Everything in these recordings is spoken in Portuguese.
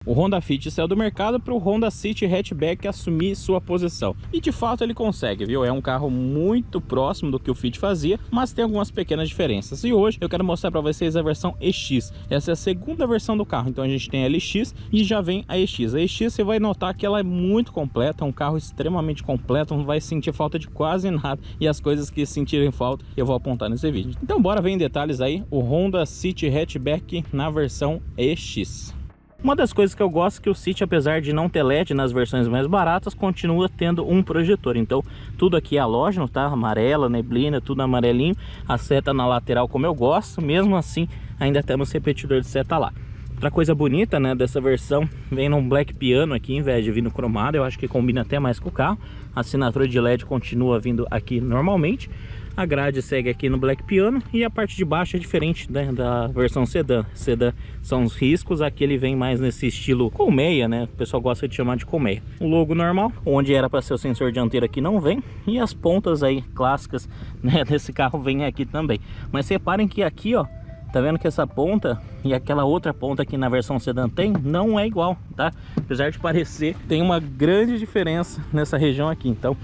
O Honda Fit saiu do mercado para o Honda City Hatchback assumir sua posição. E de fato ele consegue, viu? É um carro muito próximo do que o Fit fazia, mas tem algumas pequenas diferenças. E hoje eu quero mostrar para vocês a versão EX. Essa é a segunda versão do carro. Então a gente tem a LX e já vem a EX. A EX você vai notar que ela é muito completa, é um carro extremamente completo, não vai sentir falta de quase nada. E as coisas que sentirem falta eu vou apontar nesse vídeo. Então bora ver em detalhes aí o Honda City Hatchback na versão EX. Uma das coisas que eu gosto é que o City, apesar de não ter LED nas versões mais baratas, continua tendo um projetor. Então tudo aqui é halógeno, tá? Amarela, neblina, tudo amarelinho. A seta na lateral como eu gosto. Mesmo assim ainda temos repetidor de seta lá. Outra coisa bonita, né, dessa versão, vem num black piano aqui em vez de vir no cromado. Eu acho que combina até mais com o carro. A assinatura de LED continua vindo aqui normalmente. A grade segue aqui no black piano e a parte de baixo é diferente, né, da versão sedã. Sedã são os riscos, aqui ele vem mais nesse estilo colmeia, né? O pessoal gosta de chamar de colmeia. O logo normal, onde era para ser o sensor dianteiro aqui não vem. E as pontas aí clássicas, né, desse carro vem aqui também. Mas reparem que aqui, ó, tá vendo que essa ponta e aquela outra ponta aqui na versão sedã tem, não é igual, tá? Apesar de parecer, tem uma grande diferença nessa região aqui. Então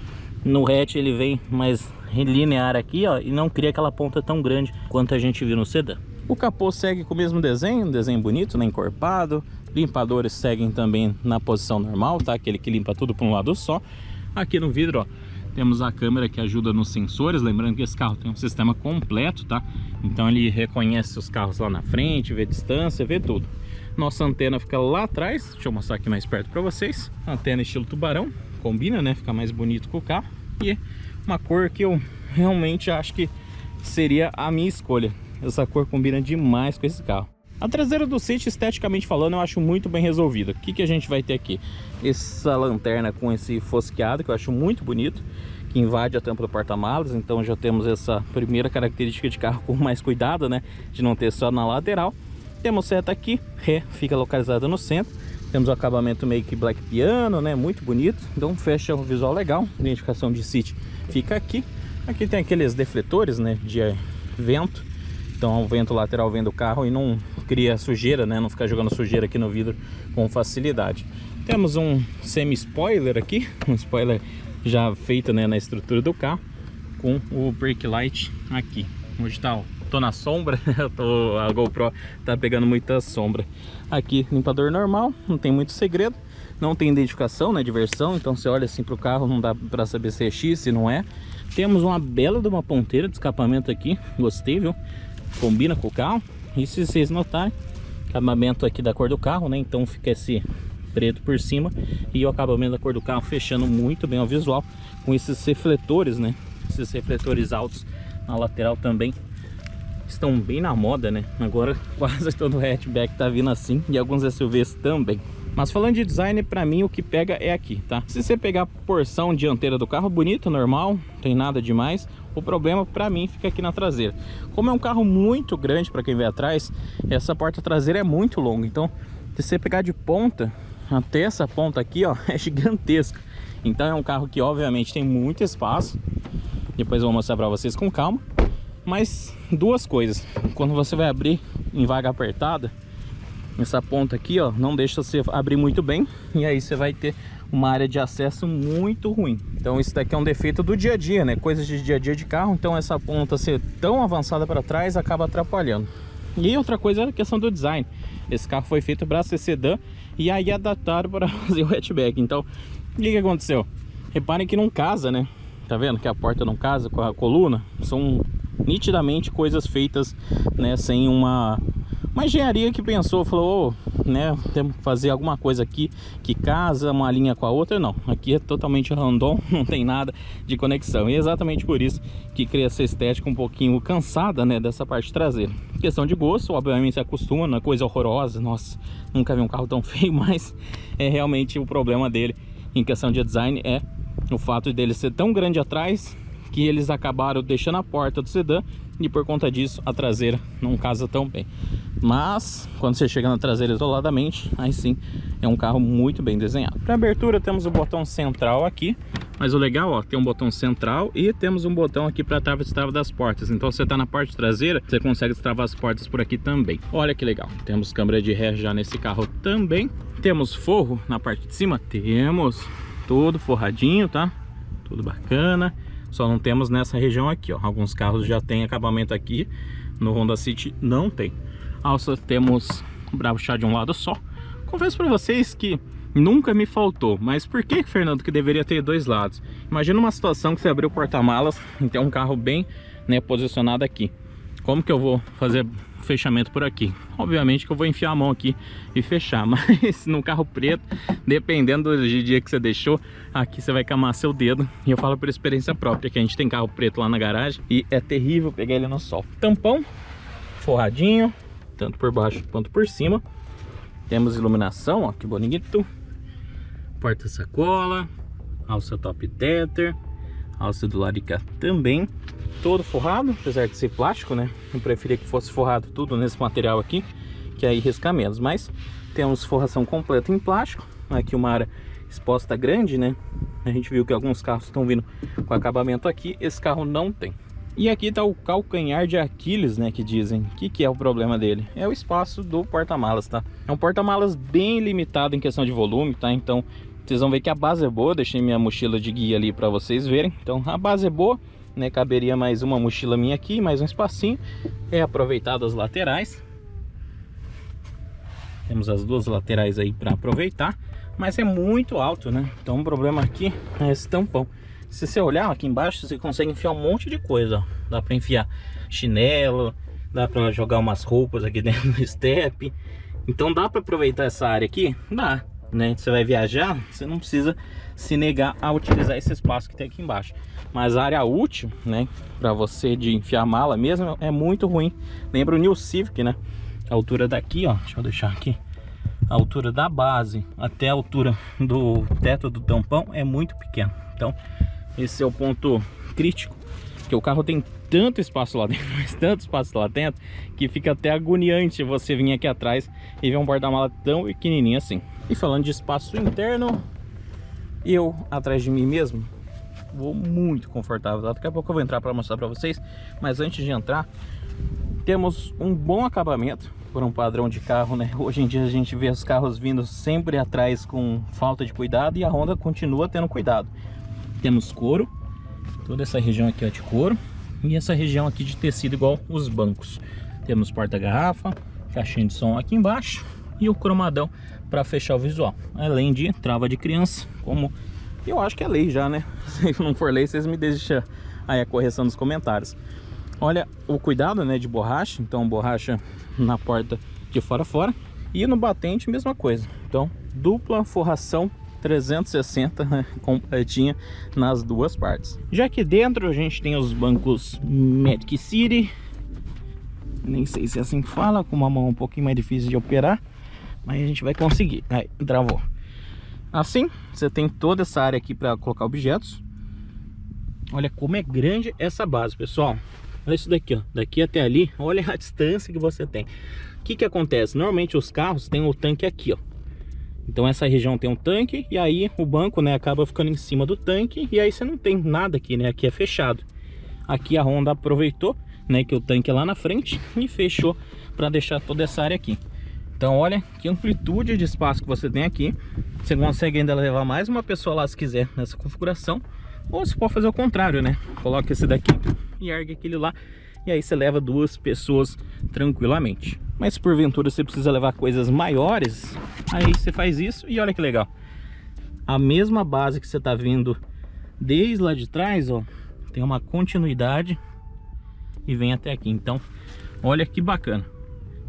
no hatch ele vem mais linear aqui, ó, e não cria aquela ponta tão grande quanto a gente viu no sedã. O capô segue com o mesmo desenho, um desenho bonito, né, encorpado. Limpadores seguem também na posição normal, tá? Aquele que limpa tudo para um lado só. Aqui no vidro, ó, temos a câmera que ajuda nos sensores. Lembrando que esse carro tem um sistema completo, tá? Então ele reconhece os carros lá na frente, vê distância, vê tudo. Nossa antena fica lá atrás. Deixa eu mostrar aqui mais perto para vocês. Antena estilo tubarão, combina, né? Fica mais bonito com o carro. E uma cor que eu realmente acho que seria a minha escolha. Essa cor combina demais com esse carro. A traseira do City, esteticamente falando, eu acho muito bem resolvida. O que que a gente vai ter aqui? Essa lanterna com esse fosqueado, que eu acho muito bonito, que invade a tampa do porta-malas. Então já temos essa primeira característica de carro com mais cuidado, né? De não ter só na lateral. Temos seta aqui, ré fica localizada no centro. Temos o acabamento meio que black piano, né? Muito bonito. Então fecha um visual legal. Identificação de City fica aqui. Aqui tem aqueles defletores, né, de vento. Então o vento lateral vem do carro e não cria sujeira, né? Não fica jogando sujeira aqui no vidro com facilidade. Temos um semi-spoiler aqui. Um spoiler já feito, né, na estrutura do carro. Com o brake light aqui. Hoje tá, ó, tô na sombra, a GoPro tá pegando muita sombra. Aqui limpador normal, não tem muito segredo. Não tem identificação, né, de versão. Então você olha assim pro carro, não dá para saber se é X, se não é. Temos uma bela de uma ponteira de escapamento aqui, gostei, viu? Combina com o carro. E se vocês notarem, acabamento aqui da cor do carro, né? Então fica esse preto por cima e o acabamento da cor do carro fechando muito bem o visual com esses refletores, né? Esses refletores altos na lateral também estão bem na moda, né? Agora quase todo hatchback tá vindo assim e alguns SUVs também. Mas falando de design, pra mim o que pega é aqui, tá? Se você pegar a porção dianteira do carro, bonito, normal, não tem nada demais. O problema pra mim fica aqui na traseira. Como é um carro muito grande pra quem vem atrás, essa porta traseira é muito longa. Então, se você pegar de ponta até essa ponta aqui, ó, é gigantesca. Então é um carro que obviamente tem muito espaço. Depois eu vou mostrar pra vocês com calma. Mas duas coisas. Quando você vai abrir em vaga apertada, essa ponta aqui, ó, não deixa você abrir muito bem. E aí você vai ter uma área de acesso muito ruim. Então isso daqui é um defeito do dia a dia, né? Coisas de dia a dia de carro. Então essa ponta ser tão avançada para trás acaba atrapalhando. E outra coisa é a questão do design. Esse carro foi feito para ser sedã e aí adaptaram para fazer o hatchback. Então o que aconteceu? Reparem que não casa, né? Tá vendo que a porta não casa com a coluna? São nitidamente coisas feitas, né, sem uma engenharia que pensou, falou, oh, né, temos que fazer alguma coisa aqui que casa uma linha com a outra. Não, aqui é totalmente random, não tem nada de conexão. E é exatamente por isso que cria essa estética um pouquinho cansada, né, dessa parte traseira. Questão de gosto, obviamente se acostuma, não é coisa horrorosa. Nossa, nunca vi um carro tão feio, mas é realmente o problema dele em questão de design é o fato dele ser tão grande atrás que eles acabaram deixando a porta do sedã e por conta disso a traseira não casa tão bem. Mas quando você chega na traseira isoladamente, aí sim é um carro muito bem desenhado. Para abertura temos o botão central aqui, mas o legal, ó, tem um botão central e temos um botão aqui para trava e destrava das portas. Então você tá na parte traseira, você consegue destravar as portas por aqui também. Olha que legal, temos câmera de ré já nesse carro também. Temos forro na parte de cima? Temos, todo forradinho, tá? Tudo bacana. Só não temos nessa região aqui, ó. Alguns carros já tem acabamento aqui, no Honda City não tem. Alça temos Bravo Chá de um lado só. Confesso para vocês que nunca me faltou. Mas por que, Fernando, que deveria ter dois lados? Imagina uma situação que você abriu o porta-malas e tem um carro bem, né, posicionado aqui. Como que eu vou fazer fechamento por aqui? Obviamente que eu vou enfiar a mão aqui e fechar, mas no carro preto, dependendo do dia que você deixou, aqui você vai camar seu dedo. E eu falo por experiência própria, que a gente tem carro preto lá na garagem e é terrível pegar ele no sol. Tampão forradinho, tanto por baixo quanto por cima. Temos iluminação, ó, que bonito. Porta-sacola, alça top tether, alça do lado de cá também. Todo forrado, apesar de ser plástico, né? Eu preferia que fosse forrado tudo nesse material aqui, que aí risca menos. Mas temos forração completa em plástico. Aqui uma área exposta grande, né? A gente viu que alguns carros estão vindo com acabamento aqui. Esse carro não tem. E aqui tá o calcanhar de Aquiles, né? Que dizem. O que é o problema dele? É o espaço do porta-malas, tá? É um porta-malas bem limitado em questão de volume, tá? Então vocês vão ver que a base é boa. Deixei minha mochila de guia ali para vocês verem. Então a base é boa, né? Caberia mais uma mochila minha aqui, mais um espacinho. É aproveitado as laterais. Temos as duas laterais aí para aproveitar, mas é muito alto, né? Então o problema aqui é esse tampão. Se você olhar aqui embaixo, você consegue enfiar um monte de coisa, ó. Dá para enfiar chinelo, dá para jogar umas roupas aqui dentro do step. Então dá para aproveitar essa área aqui? Dá, né? Você vai viajar, você não precisa se negar a utilizar esse espaço que tem aqui embaixo. Mas a área útil, né, para você de enfiar mala mesmo, é muito ruim. Lembra o New Civic, né? A altura daqui, ó, deixa eu deixar aqui. A altura da base até a altura do teto do tampão é muito pequeno. Então esse é o ponto crítico, que o carro tem tanto espaço lá dentro, mas tanto espaço lá dentro, que fica até agoniante você vir aqui atrás e ver um porta-mala tão pequenininho assim. E falando de espaço interno, eu atrás de mim mesmo vou muito confortável, tá? Daqui a pouco eu vou entrar para mostrar para vocês, mas antes de entrar, temos um bom acabamento por um padrão de carro, né? Hoje em dia a gente vê os carros vindo sempre atrás com falta de cuidado, e a Honda continua tendo cuidado. Temos couro, toda essa região aqui é de couro, e essa região aqui de tecido igual os bancos. Temos porta-garrafa, caixinha de som aqui embaixo e o cromadão para fechar o visual, além de trava de criança, como eu acho que é lei já, né? Se não for lei, vocês me deixam aí a correção nos comentários. Olha o cuidado, né, de borracha. Então borracha na porta de fora a fora, e no batente mesma coisa. Então dupla forração 360, né, completinha nas duas partes. Já aqui dentro a gente tem os bancos Magic City, nem sei se é assim que fala, com uma mão um pouquinho mais difícil de operar, mas a gente vai conseguir. Aí, travou. Assim, você tem toda essa área aqui para colocar objetos. Olha como é grande essa base, pessoal. Olha isso daqui, ó. Daqui até ali, olha a distância que você tem. O que que acontece? Normalmente os carros têm o tanque aqui, ó. Então essa região tem um tanque, e aí o banco, né, acaba ficando em cima do tanque, e aí você não tem nada aqui, né? Aqui é fechado. Aqui a Honda aproveitou, né, que o tanque é lá na frente, e fechou para deixar toda essa área aqui. Então olha que amplitude de espaço que você tem aqui. Você consegue ainda levar mais uma pessoa lá se quiser nessa configuração, ou você pode fazer o contrário, né? Coloca esse daqui e ergue aquele lá, e aí você leva duas pessoas tranquilamente. Mas se porventura você precisa levar coisas maiores, aí você faz isso. E olha que legal, a mesma base que você tá vindo desde lá de trás, ó, tem uma continuidade e vem até aqui. Então olha que bacana,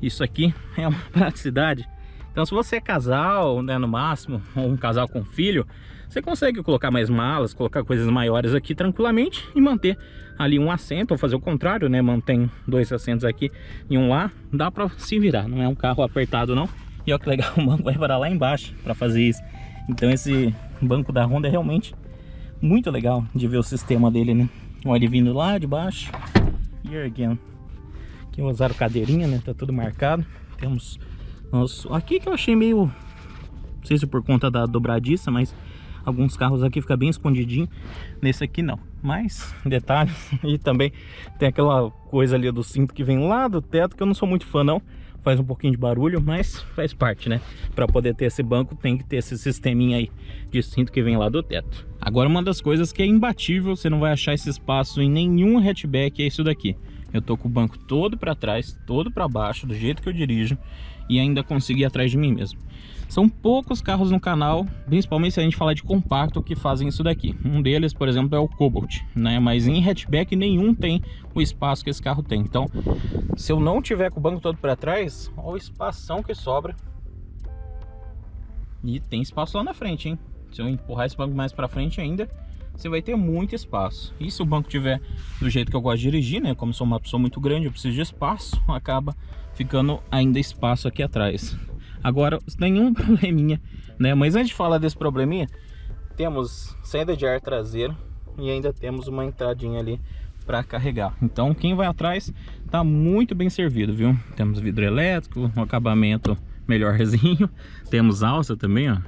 isso aqui é uma praticidade. Então se você é casal, né, no máximo, ou um casal com filho, você consegue colocar mais malas, colocar coisas maiores aqui tranquilamente e manter ali um assento, ou fazer o contrário, né? Mantém dois assentos aqui e um lá, dá pra se virar, não é um carro apertado não. E olha que legal, o banco vai parar lá embaixo pra fazer isso. Então esse banco da Honda é realmente muito legal de ver o sistema dele, né? Olha ele vindo lá de baixo e erguendo. Aqui usaram cadeirinha, né? Tá tudo marcado. Temos nosso... aqui que eu achei meio... não sei se por conta da dobradiça, mas alguns carros aqui fica bem escondidinho. Nesse aqui não. Mas detalhes. E também tem aquela coisa ali do cinto que vem lá do teto, que eu não sou muito fã não. faz um pouquinho de barulho, mas faz parte, né? Para poder ter esse banco tem que ter esse sisteminha aí de cinto que vem lá do teto. Agora, uma das coisas que é imbatível, você não vai achar esse espaço em nenhum hatchback, é isso daqui. Eu tô com o banco todo para trás, todo para baixo, do jeito que eu dirijo, e ainda consegui ir atrás de mim mesmo. São poucos carros no canal, principalmente se a gente falar de compacto, que fazem isso daqui. Um deles, por exemplo, é o Cobalt, né? Mas em hatchback nenhum tem o espaço que esse carro tem. Então, se eu não tiver com o banco todo para trás, olha o espação que sobra. E tem espaço lá na frente, hein? Se eu empurrar esse banco mais para frente ainda, você vai ter muito espaço. E se o banco tiver do jeito que eu gosto de dirigir, né? Como sou uma pessoa muito grande, eu preciso de espaço, acaba ficando ainda espaço aqui atrás. Agora, nenhum probleminha, né? Mas antes de falar desse probleminha, temos saída de ar traseira e ainda temos uma entradinha ali para carregar. Então, quem vai atrás tá muito bem servido, viu? Temos vidro elétrico, um acabamento melhorzinho. Temos alça também, ó.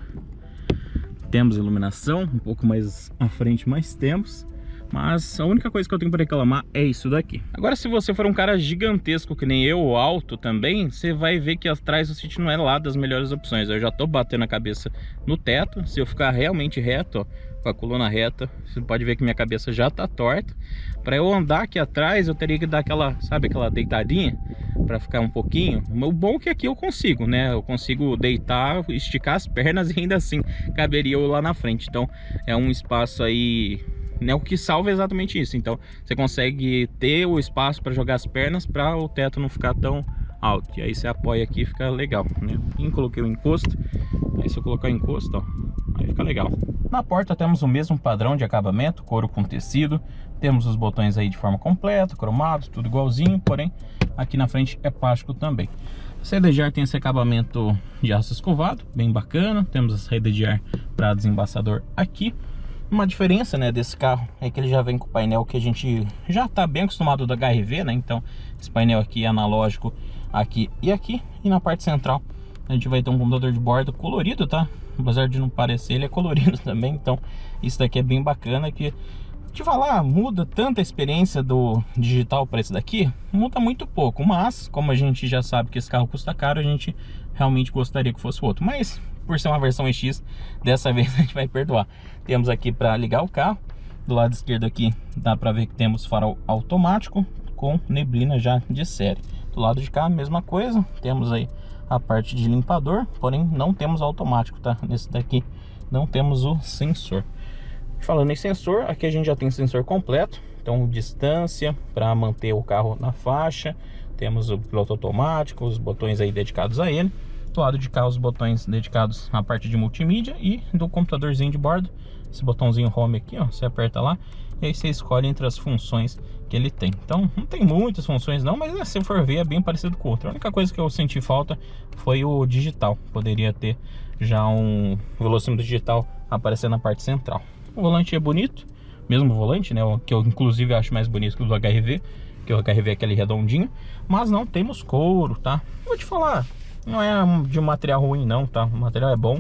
Temos iluminação, um pouco mais à frente, mas temos. Mas a única coisa que eu tenho para reclamar é isso daqui. Agora, se você for um cara gigantesco que nem eu, alto também, você vai ver que atrás do City não é lá das melhores opções. Eu já tô batendo a cabeça no teto. Se eu ficar realmente reto, ó, com a coluna reta, você pode ver que minha cabeça já tá torta. Para eu andar aqui atrás, eu teria que dar aquela, sabe, aquela deitadinha para ficar um pouquinho. O bom é que aqui eu consigo, né? Eu consigo deitar, esticar as pernas e ainda assim caberia eu lá na frente. Então é um espaço aí, né, o que salva é exatamente isso. Então você consegue ter o espaço para jogar as pernas para o teto não ficar tão alto. E aí você apoia aqui e fica legal, né? E coloquei o encosto. Aí se eu colocar o encosto, ó, aí fica legal. Na porta temos o mesmo padrão de acabamento, couro com tecido. Temos os botões aí de forma completa, cromados, tudo igualzinho. Porém, aqui na frente é plástico também. A saída de ar tem esse acabamento de aço escovado, bem bacana. Temos a saída de ar para desembaçador aqui. Uma diferença, né, desse carro é que ele já vem com o painel que a gente já está bem acostumado da HRV, né? Então esse painel aqui é analógico aqui e aqui. E na parte central a gente vai ter um computador de bordo colorido, tá? Apesar de não parecer, ele é colorido também. Então isso daqui é bem bacana, que te falar, muda tanta a experiência do digital para esse daqui, muda muito pouco. Mas como a gente já sabe que esse carro custa caro, a gente realmente gostaria que fosse o outro. Mas por ser uma versão EX, dessa vez a gente vai perdoar. Temos aqui para ligar o carro. Do lado esquerdo aqui dá para ver que temos farol automático com neblina já de série. Do lado de cá, mesma coisa. Temos aí a parte de limpador, porém não temos automático, tá? Nesse daqui não temos o sensor. Falando em sensor, aqui a gente já tem sensor completo. Então distância para manter o carro na faixa. Temos o piloto automático, os botões aí dedicados a ele. Do lado de cá os botões dedicados à parte de multimídia e do computadorzinho de bordo. Esse botãozinho home aqui, ó, você aperta lá e aí você escolhe entre as funções que ele tem. Então não tem muitas funções não, mas se for ver é bem parecido com o outro. A única coisa que eu senti falta foi o digital. Poderia ter já um velocímetro digital aparecendo na parte central. O volante é bonito, mesmo volante, né, que eu inclusive acho mais bonito que o do HRV, que o HRV é aquele redondinho, mas não temos couro, tá? Vou te falar, não é de um material ruim não, tá? O material é bom.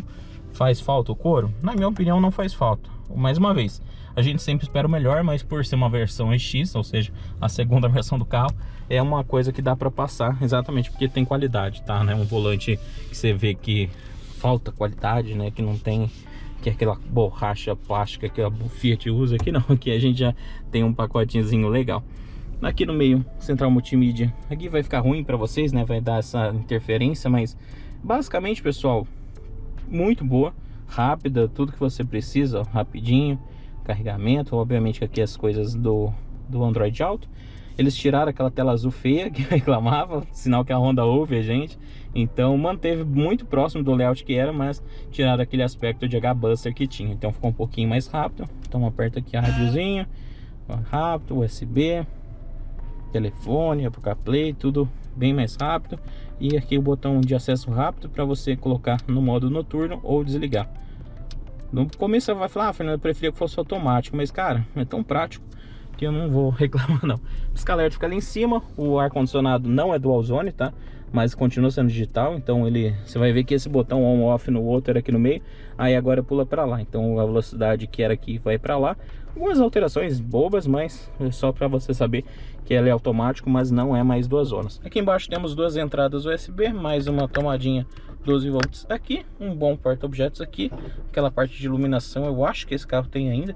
Faz falta o couro? Na minha opinião não faz falta. Mais uma vez, a gente sempre espera o melhor, mas por ser uma versão EX, ou seja, a segunda versão do carro, é uma coisa que dá para passar, exatamente porque tem qualidade, tá? Né? Um volante que você vê que falta qualidade, né? Que não tem, que é aquela borracha plástica que a Fiat usa. Aqui não, aqui a gente já tem um pacotinhozinho legal. Aqui no meio, central multimídia, aqui vai ficar ruim para vocês, né? Vai dar essa interferência, mas basicamente, pessoal, muito boa, rápida, tudo que você precisa, ó, rapidinho, carregamento. Obviamente que aqui as coisas do Android Auto. Eles tiraram aquela tela azul feia que reclamava, sinal que a Honda ouve a gente. Então manteve muito próximo do layout que era, mas tiraram aquele aspecto de H-Buster que tinha. Então ficou um pouquinho mais rápido. Então aperta aqui a rádiozinho, rápido, USB, telefone, Apple CarPlay, tudo bem mais rápido. E aqui o botão de acesso rápido para você colocar no modo noturno ou desligar. No começo você vai falar, Fernando, eu preferia que fosse automático, mas cara, é tão prático que eu não vou reclamar não. Pisca-alerta fica ali em cima. O ar-condicionado não é dual zone, tá? mas continua sendo digital. Então você vai ver que esse botão on-off no outro era aqui no meio, aí agora pula para lá. Então a velocidade que era aqui vai para lá. Algumas alterações bobas, mas é só para você saber que ele é automático, mas não é mais 2 zonas. Aqui embaixo temos 2 entradas USB, mais uma tomadinha 12 volts aqui, um bom porta-objetos aqui, aquela parte de iluminação eu acho que esse carro tem ainda,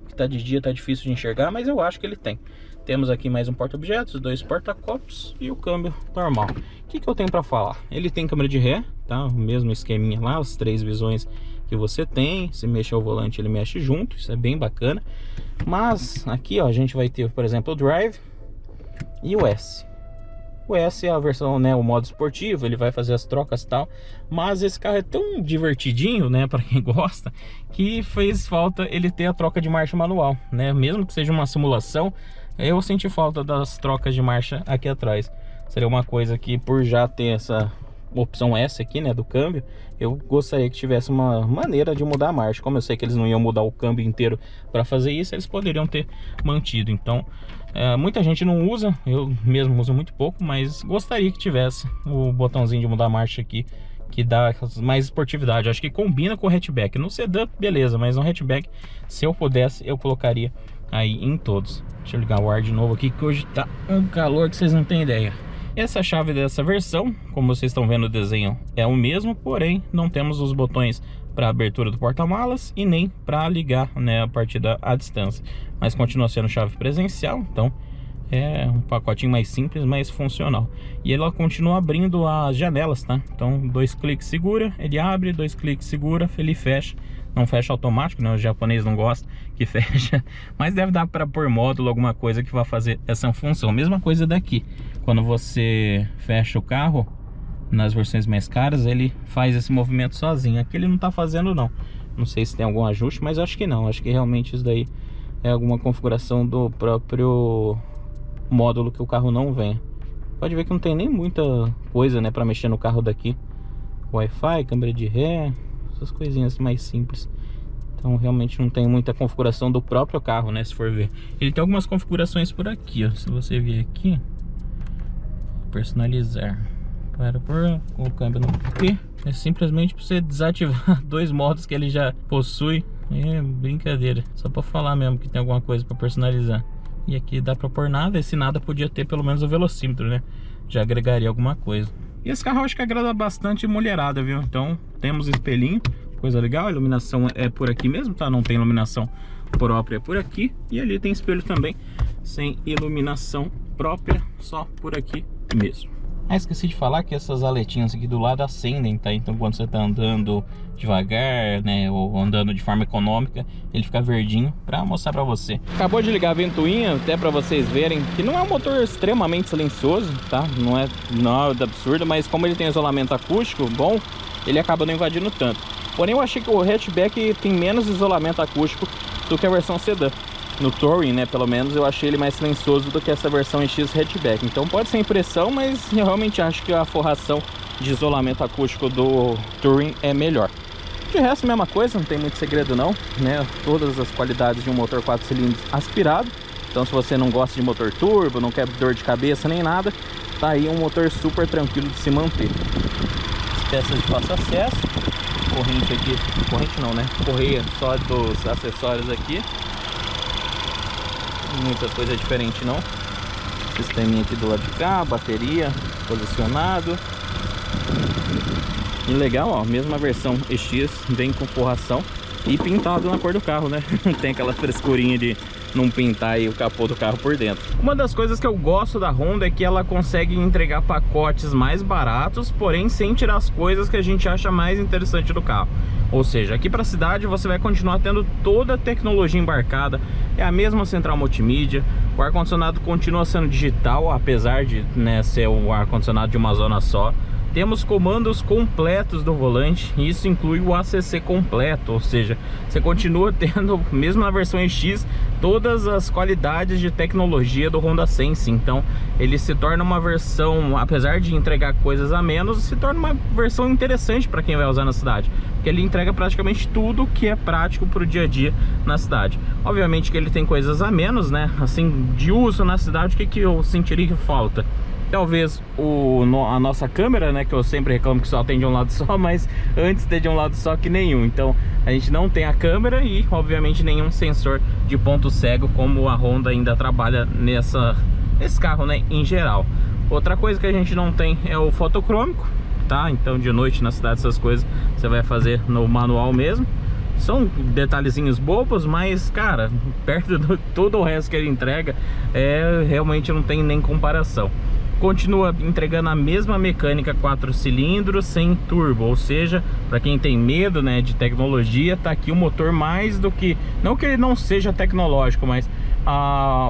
que tá de dia, tá difícil de enxergar, mas eu acho que ele tem. Temos aqui mais um porta-objetos, 2 porta-copos e o câmbio normal. O que eu tenho para falar? Ele tem câmera de ré, tá? O mesmo esqueminha lá, as 3 visões que você tem. Se mexer o volante, ele mexe junto, isso é bem bacana. Mas aqui, ó, a gente vai ter, por exemplo, o Drive e o S. O S é a versão, né, o modo esportivo, ele vai fazer as trocas e tal. Mas esse carro é tão divertidinho, né, para quem gosta, que fez falta ele ter a troca de marcha manual, né? Mesmo que seja uma simulação, eu senti falta das trocas de marcha aqui atrás. Seria uma coisa que, por já ter essa opção S aqui, né, do câmbio, eu gostaria que tivesse uma maneira de mudar a marcha. Como eu sei que eles não iam mudar o câmbio inteiro para fazer isso, eles poderiam ter mantido. Então, muita gente não usa, eu mesmo uso muito pouco, mas gostaria que tivesse o botãozinho de mudar a marcha aqui, que dá mais esportividade. Acho que combina com o hatchback. No sedã, beleza, mas no hatchback, se eu pudesse, eu colocaria aí em todos. Deixa eu ligar o ar de novo aqui, que hoje tá um calor que vocês não têm ideia. Essa chave dessa versão, como vocês estão vendo o desenho, é o mesmo, porém não temos os botões para abertura do porta-malas e nem para ligar, né, a partida à distância. Mas continua sendo chave presencial, então é um pacotinho mais simples, mas funcional. E ela continua abrindo as janelas, tá? Então 2 cliques segura, ele abre, 2 cliques segura, ele fecha. Não fecha automático, né? O japonês não gosta que fecha, mas deve dar para pôr módulo, alguma coisa que vai fazer essa função. Mesma coisa daqui, quando você fecha o carro, nas versões mais caras, ele faz esse movimento sozinho. Aqui ele não tá fazendo não. Não sei se tem algum ajuste, mas acho que não. Acho que realmente isso daí é alguma configuração do próprio módulo que o carro não vem. Pode ver que não tem nem muita coisa, né, para mexer no carro daqui. Wi-Fi, câmera de ré, essas coisinhas mais simples. Então realmente não tem muita configuração do próprio carro, né, se for ver. Ele tem algumas configurações por aqui, ó. Se você vir aqui, personalizar, para pôr o câmbio no P, é simplesmente para você desativar 2 modos que ele já possui. É brincadeira, só para falar mesmo que tem alguma coisa para personalizar. E aqui dá para pôr nada, esse nada podia ter pelo menos o velocímetro, né? Já agregaria alguma coisa. E esse carro eu acho que agrada bastante mulherada, viu? Então temos espelhinho, coisa legal. A iluminação é por aqui mesmo, tá? Não tem iluminação própria por aqui. E ali tem espelho também, sem iluminação própria, só por aqui mesmo. Ah, esqueci de falar que essas aletinhas aqui do lado acendem, tá? Então quando você tá andando devagar, né, ou andando de forma econômica, ele fica verdinho pra mostrar pra você. Acabou de ligar a ventoinha, até pra vocês verem que não é um motor extremamente silencioso, tá? Não é nada absurdo, mas como ele tem isolamento acústico bom, ele acaba não invadindo tanto. Porém eu achei que o hatchback tem menos isolamento acústico do que a versão sedã. No Touring, né, pelo menos, eu achei ele mais silencioso do que essa versão X hatchback. Então pode ser impressão, mas eu realmente acho que a forração de isolamento acústico do Touring é melhor. De resto, mesma coisa, não tem muito segredo não, né? Todas as qualidades de um motor 4 cilindros aspirado. Então se você não gosta de motor turbo, não quer dor de cabeça nem nada, tá aí um motor super tranquilo de se manter. As peças de fácil acesso, corrente aqui, corrente não, né? Correia só dos acessórios aqui. Muita coisa diferente não. Sisteminha aqui do lado de cá, bateria posicionado. E legal, ó, mesma versão EX vem com forração e pintado na cor do carro, né? Não tem aquela frescurinha de não pintar aí o capô do carro por dentro. Uma das coisas que eu gosto da Honda é que ela consegue entregar pacotes mais baratos, porém sem tirar as coisas que a gente acha mais interessante do carro. Ou seja, aqui para a cidade você vai continuar tendo toda a tecnologia embarcada, é a mesma central multimídia, o ar-condicionado continua sendo digital, apesar de, né, ser um ar-condicionado de uma zona só. Temos comandos completos do volante, e isso inclui o ACC completo, ou seja, você continua tendo, mesmo na versão EX, todas as qualidades de tecnologia do Honda Sense. Então ele se torna uma versão, apesar de entregar coisas a menos, se torna uma versão interessante para quem vai usar na cidade, porque ele entrega praticamente tudo que é prático para o dia a dia na cidade. Obviamente que ele tem coisas a menos, né, assim, de uso na cidade. O que eu sentiria que falta? Talvez a nossa câmera, né, que eu sempre reclamo que só tem de um lado só, mas antes ter de um lado só que nenhum. Então a gente não tem a câmera e obviamente nenhum sensor de ponto cego, como a Honda ainda trabalha nesse carro, né, em geral. Outra coisa que a gente não tem é o fotocrômico, tá? Então de noite na cidade essas coisas você vai fazer no manual mesmo. São detalhezinhos bobos, mas cara, perto de todo o resto que ele entrega, realmente não tem nem comparação. Continua entregando a mesma mecânica 4 cilindros sem turbo, ou seja, para quem tem medo, né, de tecnologia, tá aqui o motor mais do que, não que ele não seja tecnológico, mas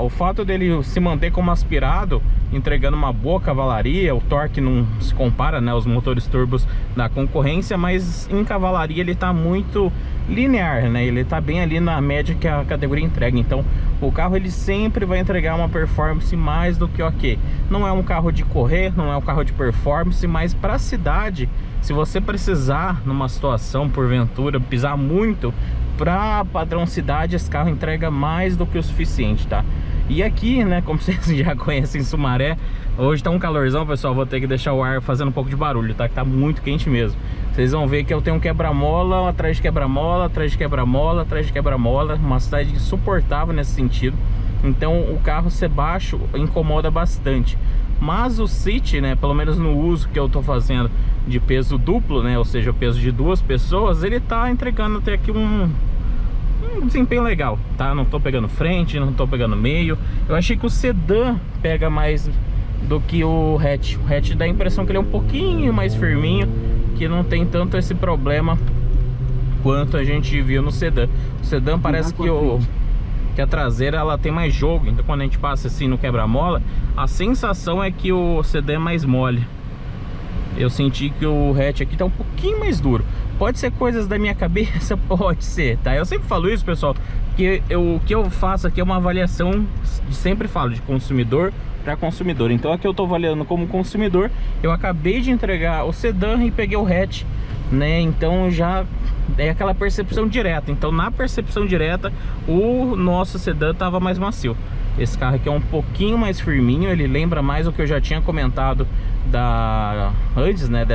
o fato dele se manter como aspirado, entregando uma boa cavalaria. O torque não se compara, né, aos motores turbos da concorrência, mas em cavalaria ele tá muito linear, né? Ele tá bem ali na média que a categoria entrega. Então o carro ele sempre vai entregar uma performance mais do que ok. Não é um carro de correr, não é um carro de performance, mas para a cidade, se você precisar numa situação porventura pisar muito, para padrão cidade, esse carro entrega mais do que o suficiente, tá? E aqui, né, como vocês já conhecem Sumaré, hoje tá um calorzão, pessoal. Vou ter que deixar o ar fazendo um pouco de barulho, tá? Que tá muito quente mesmo. Vocês vão ver que eu tenho um quebra-mola atrás de quebra-mola, atrás de quebra-mola, atrás de quebra-mola. Uma cidade insuportável nesse sentido. Então o carro ser baixo incomoda bastante. Mas o City, né, pelo menos no uso que eu tô fazendo de peso duplo, né, ou seja, o peso de 2 pessoas, ele tá entregando até aqui um desempenho legal, tá? Não tô pegando frente, não tô pegando meio. Eu achei que o sedã pega mais do que o hatch. O hatch dá a impressão que ele é um pouquinho mais firminho, que não tem tanto esse problema quanto a gente viu no sedã. O sedã parece que a traseira ela tem mais jogo, então quando a gente passa assim no quebra-mola, a sensação é que o sedã é mais mole. Eu senti que o hatch aqui tá um pouquinho mais duro. Pode ser coisas da minha cabeça, pode ser, tá? Eu sempre falo isso, pessoal, que o que eu faço aqui é uma avaliação, sempre falo, de consumidor para consumidor. Então aqui eu tô avaliando como consumidor. Eu acabei de entregar o sedã e peguei o hatch, né? Então já é aquela percepção direta. Então na percepção direta, o nosso sedã tava mais macio. Esse carro aqui é um pouquinho mais firminho, ele lembra mais o que eu já tinha comentado antes, né,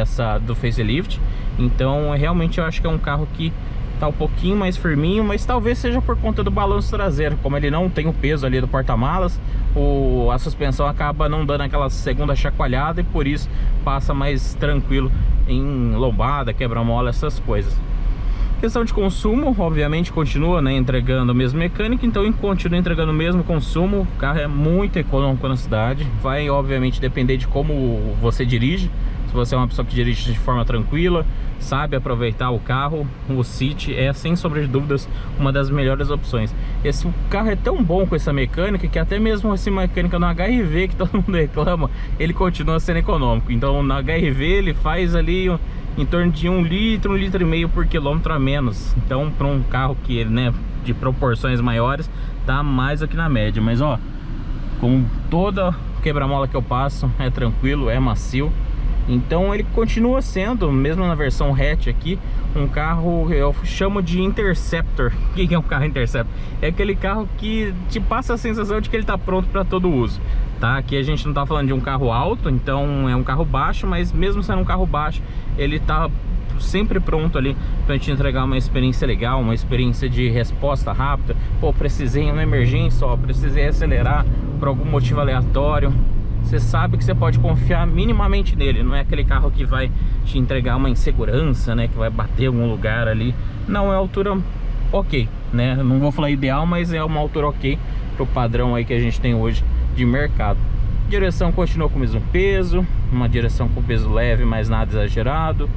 do facelift. Então realmente eu acho que é um carro que tá um pouquinho mais firminho, mas talvez seja por conta do balanço traseiro. Como ele não tem o peso ali do porta-malas, a suspensão acaba não dando aquela segunda chacoalhada e por isso passa mais tranquilo em lombada, quebra-mola, essas coisas. Questão de consumo, obviamente continua, né, entregando a mesma mecânica, então continua entregando o mesmo consumo. O carro é muito econômico na cidade. Vai obviamente depender de como você dirige. Se você é uma pessoa que dirige de forma tranquila, sabe aproveitar o carro, o City é sem sombra de dúvidas uma das melhores opções. Esse carro é tão bom com essa mecânica que até mesmo essa mecânica no HRV, que todo mundo reclama, ele continua sendo econômico. Então na HRV ele faz ali em torno de 1 litro, 1,5 litros por quilômetro a menos. Então para um carro que, né, de proporções maiores, tá mais do que na média. Mas ó, com toda quebra-mola que eu passo, é tranquilo, é macio. Então ele continua sendo, mesmo na versão hatch aqui, um carro, eu chamo de Interceptor. O que é um carro Interceptor? É aquele carro que te passa a sensação de que ele está pronto para todo uso, tá? Aqui a gente não está falando de um carro alto, então é um carro baixo, mas mesmo sendo um carro baixo, ele está sempre pronto ali pra gente entregar uma experiência legal, uma experiência de resposta rápida. Pô, precisei em uma emergência, ó, precisei acelerar por algum motivo aleatório. Você sabe que você pode confiar minimamente nele. Não é aquele carro que vai te entregar uma insegurança, né, que vai bater em algum lugar ali. Não, é altura ok, né? Não vou falar ideal, mas é uma altura ok pro padrão aí que a gente tem hoje de mercado. Direção continua com o mesmo peso, uma direção com peso leve, mas nada exagerado.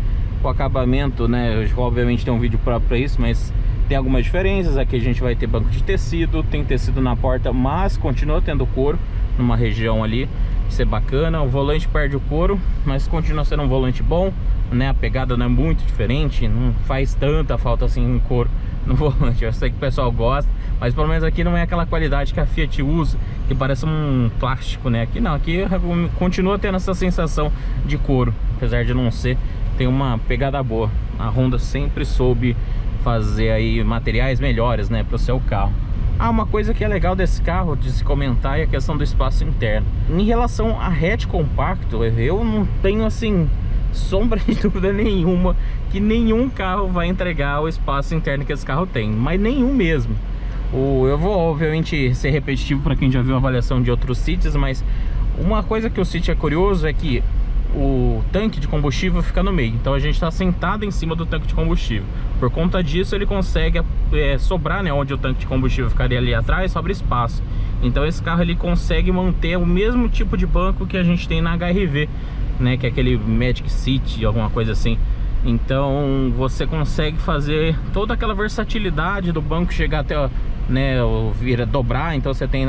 O acabamento, né, obviamente tem um vídeo próprio para isso, mas tem algumas diferenças. Aqui a gente vai ter banco de tecido, tem tecido na porta, mas continua tendo couro numa região ali, isso é bacana. O volante perde o couro, mas continua sendo um volante bom, né? A pegada não é muito diferente, não faz tanta falta assim um couro no volante. Eu sei que o pessoal gosta, mas pelo menos aqui não é aquela qualidade que a Fiat usa, que parece um plástico, né? Aqui não, aqui continua tendo essa sensação de couro, apesar de não ser, tem uma pegada boa. A Honda sempre soube fazer aí materiais melhores, né, para o seu carro. Uma coisa que é legal desse carro de se comentar é a questão do espaço interno. Em relação a hatch compacto, eu não tenho assim sombra de dúvida nenhuma que nenhum carro vai entregar o espaço interno que esse carro tem, mas nenhum mesmo. Eu vou obviamente ser repetitivo para quem já viu a avaliação de outros Cities, mas uma coisa que o City é curioso é que o tanque de combustível fica no meio, então a gente está sentado em cima do tanque de combustível. Por conta disso ele consegue sobrar, né, onde o tanque de combustível ficaria ali atrás, sobra espaço. Então esse carro ele consegue manter o mesmo tipo de banco que a gente tem na HR-V, né, que é aquele Magic City, alguma coisa assim. Então você consegue fazer toda aquela versatilidade do banco chegar até, né, dobrar. Então você tem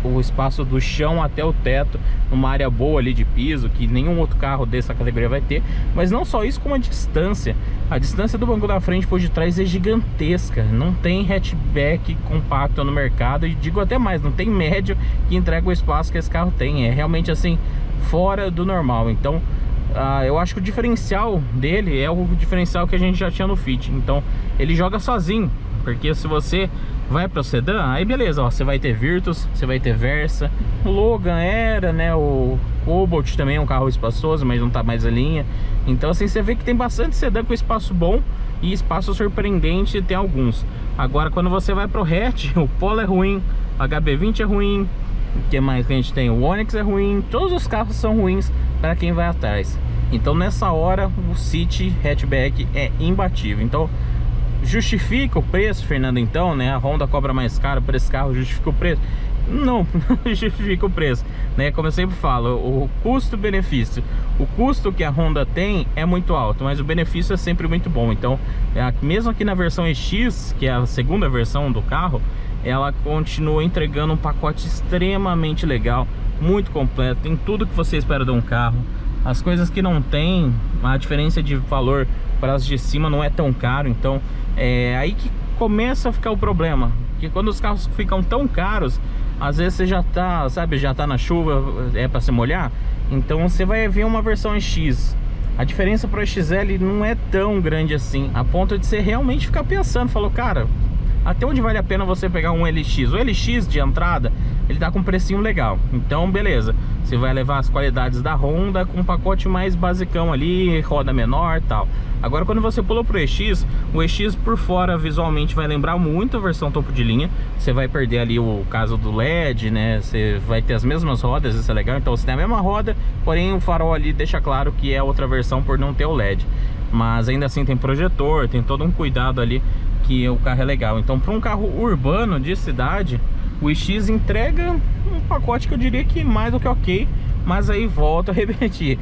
o espaço do chão até o teto, numa área boa ali de piso, que nenhum outro carro dessa categoria vai ter. Mas não só isso, como a distância do banco da frente por de trás é gigantesca. Não tem hatchback compacto no mercado, e digo até mais, não tem médio que entrega o espaço que esse carro tem. É realmente assim, fora do normal. Então eu acho que o diferencial dele é o diferencial que a gente já tinha no Fit. Então ele joga sozinho, porque se você vai para o sedã, aí beleza, ó, você vai ter Virtus, você vai ter Versa, o Logan era, né, o Cobalt também é um carro espaçoso, mas não tá mais a linha. Então assim, você vê que tem bastante sedã com espaço bom e espaço surpreendente, tem alguns. Agora quando você vai pro hatch, o Polo é ruim, o HB20 é ruim, o que mais que a gente tem? O Onix é ruim, todos os carros são ruins para quem vai atrás. Então nessa hora o City hatchback é imbatível. Então justifica o preço, Fernando? Então, né, a Honda cobra mais caro por esse carro, justifica o preço? Não, não justifica o preço, né? Como eu sempre falo, o custo-benefício, o custo que a Honda tem é muito alto, mas o benefício é sempre muito bom. Então, mesmo aqui na versão EX, que é a segunda versão do carro, ela continua entregando um pacote extremamente legal, muito completo, tem tudo que você espera de um carro. As coisas que não tem, a diferença de valor para as de cima não é tão caro. Então é aí que começa a ficar o problema, que quando os carros ficam tão caros, às vezes você já tá, sabe, já tá na chuva, é para se molhar. Então você vai ver uma versão X, a diferença pro XL não é tão grande assim, a ponto de você realmente ficar pensando, falou, cara, até onde vale a pena você pegar um LX? O LX de entrada, ele tá com um precinho legal. Então beleza, você vai levar as qualidades da Honda com um pacote mais basicão ali, roda menor e tal. Agora quando você pulou pro EX, o EX por fora visualmente vai lembrar muito a versão topo de linha. Você vai perder ali o caso do LED, né? Você vai ter as mesmas rodas, isso é legal. Então você tem a mesma roda, porém o farol ali deixa claro que é outra versão por não ter o LED. Mas ainda assim tem projetor, tem todo um cuidado ali, que o carro é legal. Então para um carro urbano de cidade, o EX entrega um pacote que eu diria que mais do que ok. Mas aí volto a repetir,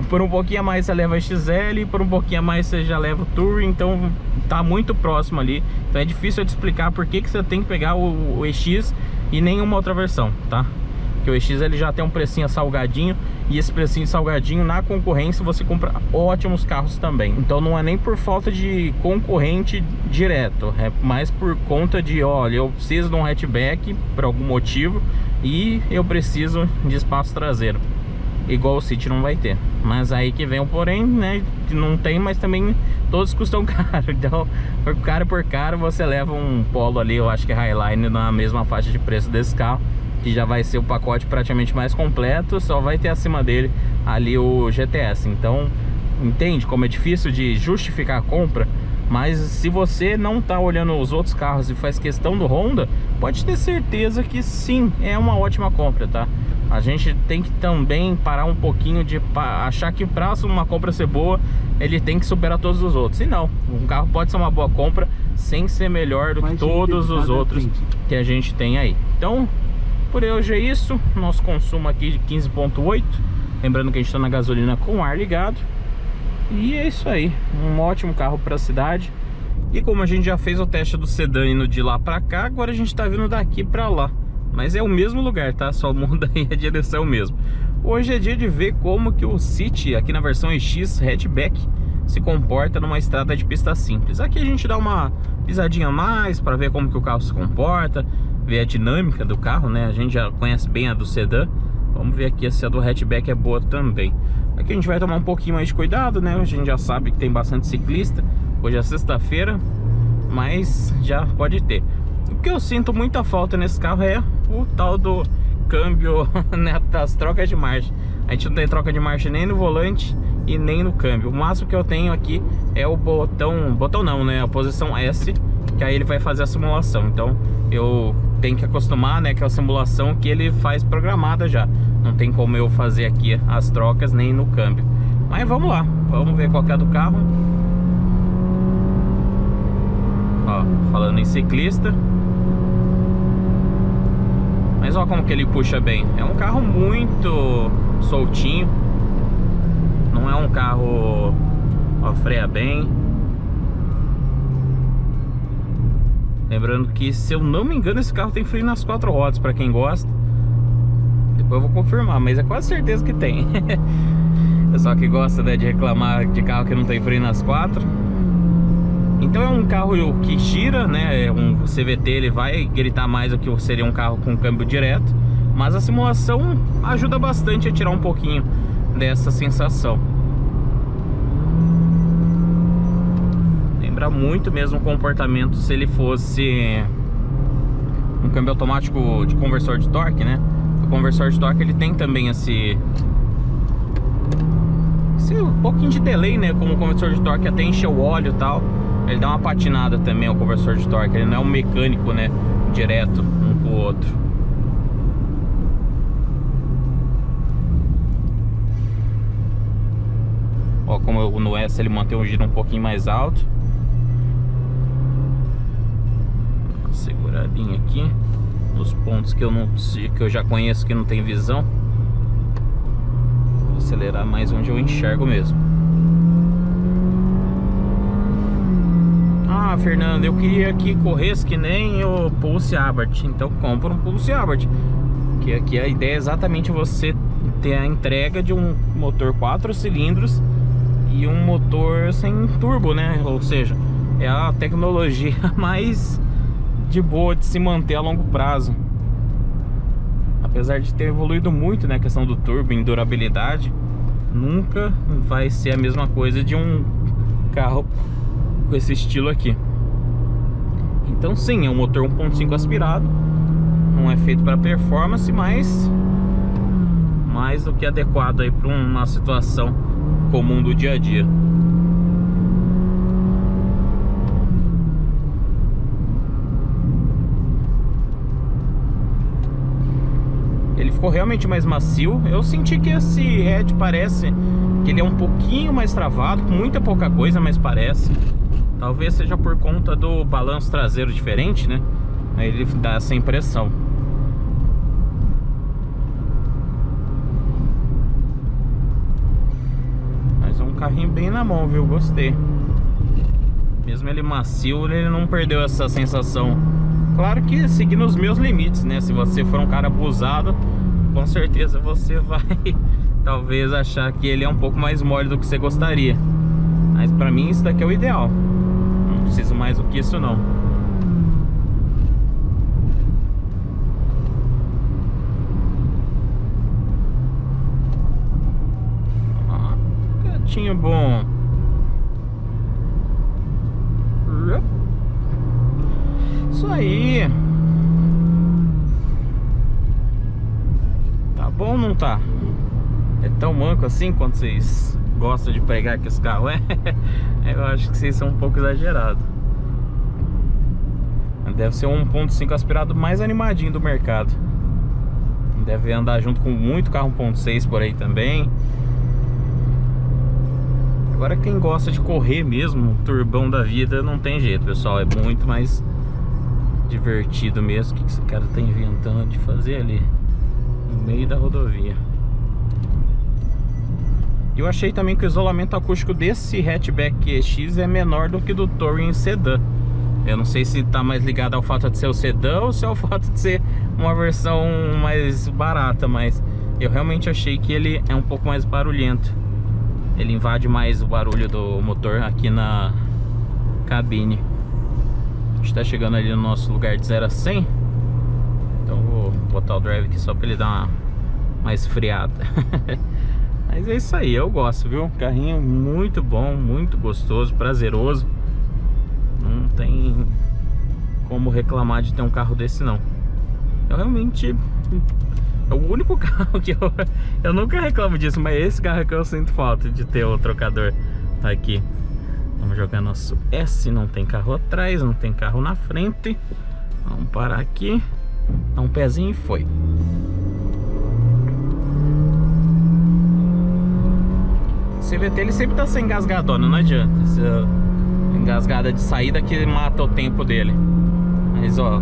por um pouquinho a mais você leva a XL, por um pouquinho a mais você já leva o Touring. Então tá muito próximo ali. Então é difícil de explicar por que você tem que pegar o EX e nenhuma outra versão, tá? Porque o EX ele já tem um precinho salgadinho, e esse precinho salgadinho na concorrência você compra ótimos carros também. Então não é nem por falta de concorrente direto, é mais por conta de, olha, eu preciso de um hatchback por algum motivo e eu preciso de espaço traseiro, igual o City não vai ter. Mas aí que vem o porém, né, que não tem, mas também todos custam caro. Então por caro você leva um Polo ali, eu acho que é Highline, na mesma faixa de preço desse carro, que já vai ser o pacote praticamente mais completo. Só vai ter acima dele ali o GTS. Então entende como é difícil de justificar a compra? Mas se você não tá olhando os outros carros e faz questão do Honda, pode ter certeza que sim, é uma ótima compra, tá? A gente tem que também parar um pouquinho de achar que para uma compra ser boa, ele tem que superar todos os outros. E não, um carro pode ser uma boa compra sem ser melhor do que todos os outros que a gente tem aí. Então, por hoje é isso. Nosso consumo aqui de 15,8. Lembrando que a gente está na gasolina com ar ligado. E é isso aí, um ótimo carro para a cidade. E como a gente já fez o teste do sedã indo de lá para cá, agora a gente está vindo daqui para lá. Mas é o mesmo lugar, tá? Só muda aí a direção mesmo. Hoje é dia de ver como que o City, aqui na versão EX hatchback, se comporta numa estrada de pista simples. Aqui a gente dá uma pisadinha a mais para ver como que o carro se comporta, ver a dinâmica do carro, né? A gente já conhece bem a do sedã. Vamos ver aqui se a do hatchback é boa também. Aqui a gente vai tomar um pouquinho mais de cuidado, né? A gente já sabe que tem bastante ciclista. Hoje é sexta-feira, mas já pode ter. O que eu sinto muita falta nesse carro é o tal do câmbio, né, das trocas de marcha. A gente não tem troca de marcha nem no volante e nem no câmbio. O máximo que eu tenho aqui é o botão não, né, a posição S, que aí ele vai fazer a simulação. Então eu tenho que acostumar, né, que é a simulação que ele faz programada já. Não tem como eu fazer aqui as trocas nem no câmbio. Mas vamos lá, vamos ver qual que é do carro. Ó, falando em ciclista. Mas olha como que ele puxa bem. É um carro muito soltinho. Não é um carro... Ó, freia bem. Lembrando que, se eu não me engano, esse carro tem freio nas 4 rodas, para quem gosta. Depois eu vou confirmar, mas é quase certeza que tem. Pessoal que gosta, né, de reclamar de carro que não tem freio nas 4. Então é um carro que gira, né? Um CVT, ele vai gritar mais do que seria um carro com câmbio direto. Mas a simulação ajuda bastante a tirar um pouquinho dessa sensação. Lembra muito mesmo o comportamento se ele fosse um câmbio automático de conversor de torque, né? O conversor de torque, ele tem também esse um pouquinho de delay, né? Como o conversor de torque até encher o óleo e tal, ele dá uma patinada também, o conversor de torque. Ele não é um mecânico, né, direto um com o outro. Ó, como no S ele mantém o giro um pouquinho mais alto. Seguradinho aqui nos pontos que eu já conheço, que não tem visão. Vou acelerar mais onde eu enxergo mesmo. Ah, Fernando, eu queria que corresse que nem o Pulse Abarth. Então compra um Pulse Abarth. Que aqui a ideia é exatamente você ter a entrega de um motor 4 cilindros e um motor sem turbo, né? Ou seja, é a tecnologia mais de boa de se manter a longo prazo. Apesar de ter evoluído muito, né, a questão do turbo em durabilidade, nunca vai ser a mesma coisa de um carro com esse estilo aqui. Então sim, é um motor 1.5 aspirado. Não é feito para performance, mas mais do que adequado aí para uma situação comum do dia a dia. Ele ficou realmente mais macio. Eu senti que esse hatch parece que ele é um pouquinho mais travado, com muita pouca coisa, mas parece. Talvez seja por conta do balanço traseiro diferente, né? Aí ele dá essa impressão. Mas é um carrinho bem na mão, viu? Gostei. Mesmo ele macio, ele não perdeu essa sensação. Claro que seguindo os meus limites, né? Se você for um cara abusado, com certeza você vai talvez achar que ele é um pouco mais mole do que você gostaria. Mas pra mim isso daqui é o ideal. Não preciso mais do que isso não. Ah, gatinho bom. Isso aí. Tá bom ou não tá? É tão manco assim quanto vocês gostam de pregar que esse carro é? Eu acho que vocês são um pouco exagerados. Deve ser um 1.5 aspirado mais animadinho do mercado. Deve andar junto com muito carro 1.6 por aí também. Agora quem gosta de correr mesmo, turbão da vida, não tem jeito, pessoal. É muito mais divertido mesmo. O que esse cara tá inventando de fazer ali no meio da rodovia? Eu achei também que o isolamento acústico desse hatchback X é menor do que do Touring Sedan. Eu não sei se tá mais ligado ao fato de ser o sedã ou se é o fato de ser uma versão mais barata, mas eu realmente achei que ele é um pouco mais barulhento. Ele invade mais o barulho do motor aqui na cabine. A gente tá chegando ali no nosso lugar de 0 a 100. Então vou botar o drive aqui só pra ele dar uma esfriada. Mas é isso aí, eu gosto, viu? Carrinho muito bom, muito gostoso, prazeroso. Não tem como reclamar de ter um carro desse, não. Eu realmente... é o único carro que eu nunca reclamo disso, mas esse carro é que eu sinto falta de ter o trocador aqui. Vamos jogar nosso S, não tem carro atrás, não tem carro na frente. Vamos parar aqui, dar um pezinho e foi. O CVT ele sempre tá sem engasgadona, não adianta. Essa engasgada de saída que mata o tempo dele. Mas ó,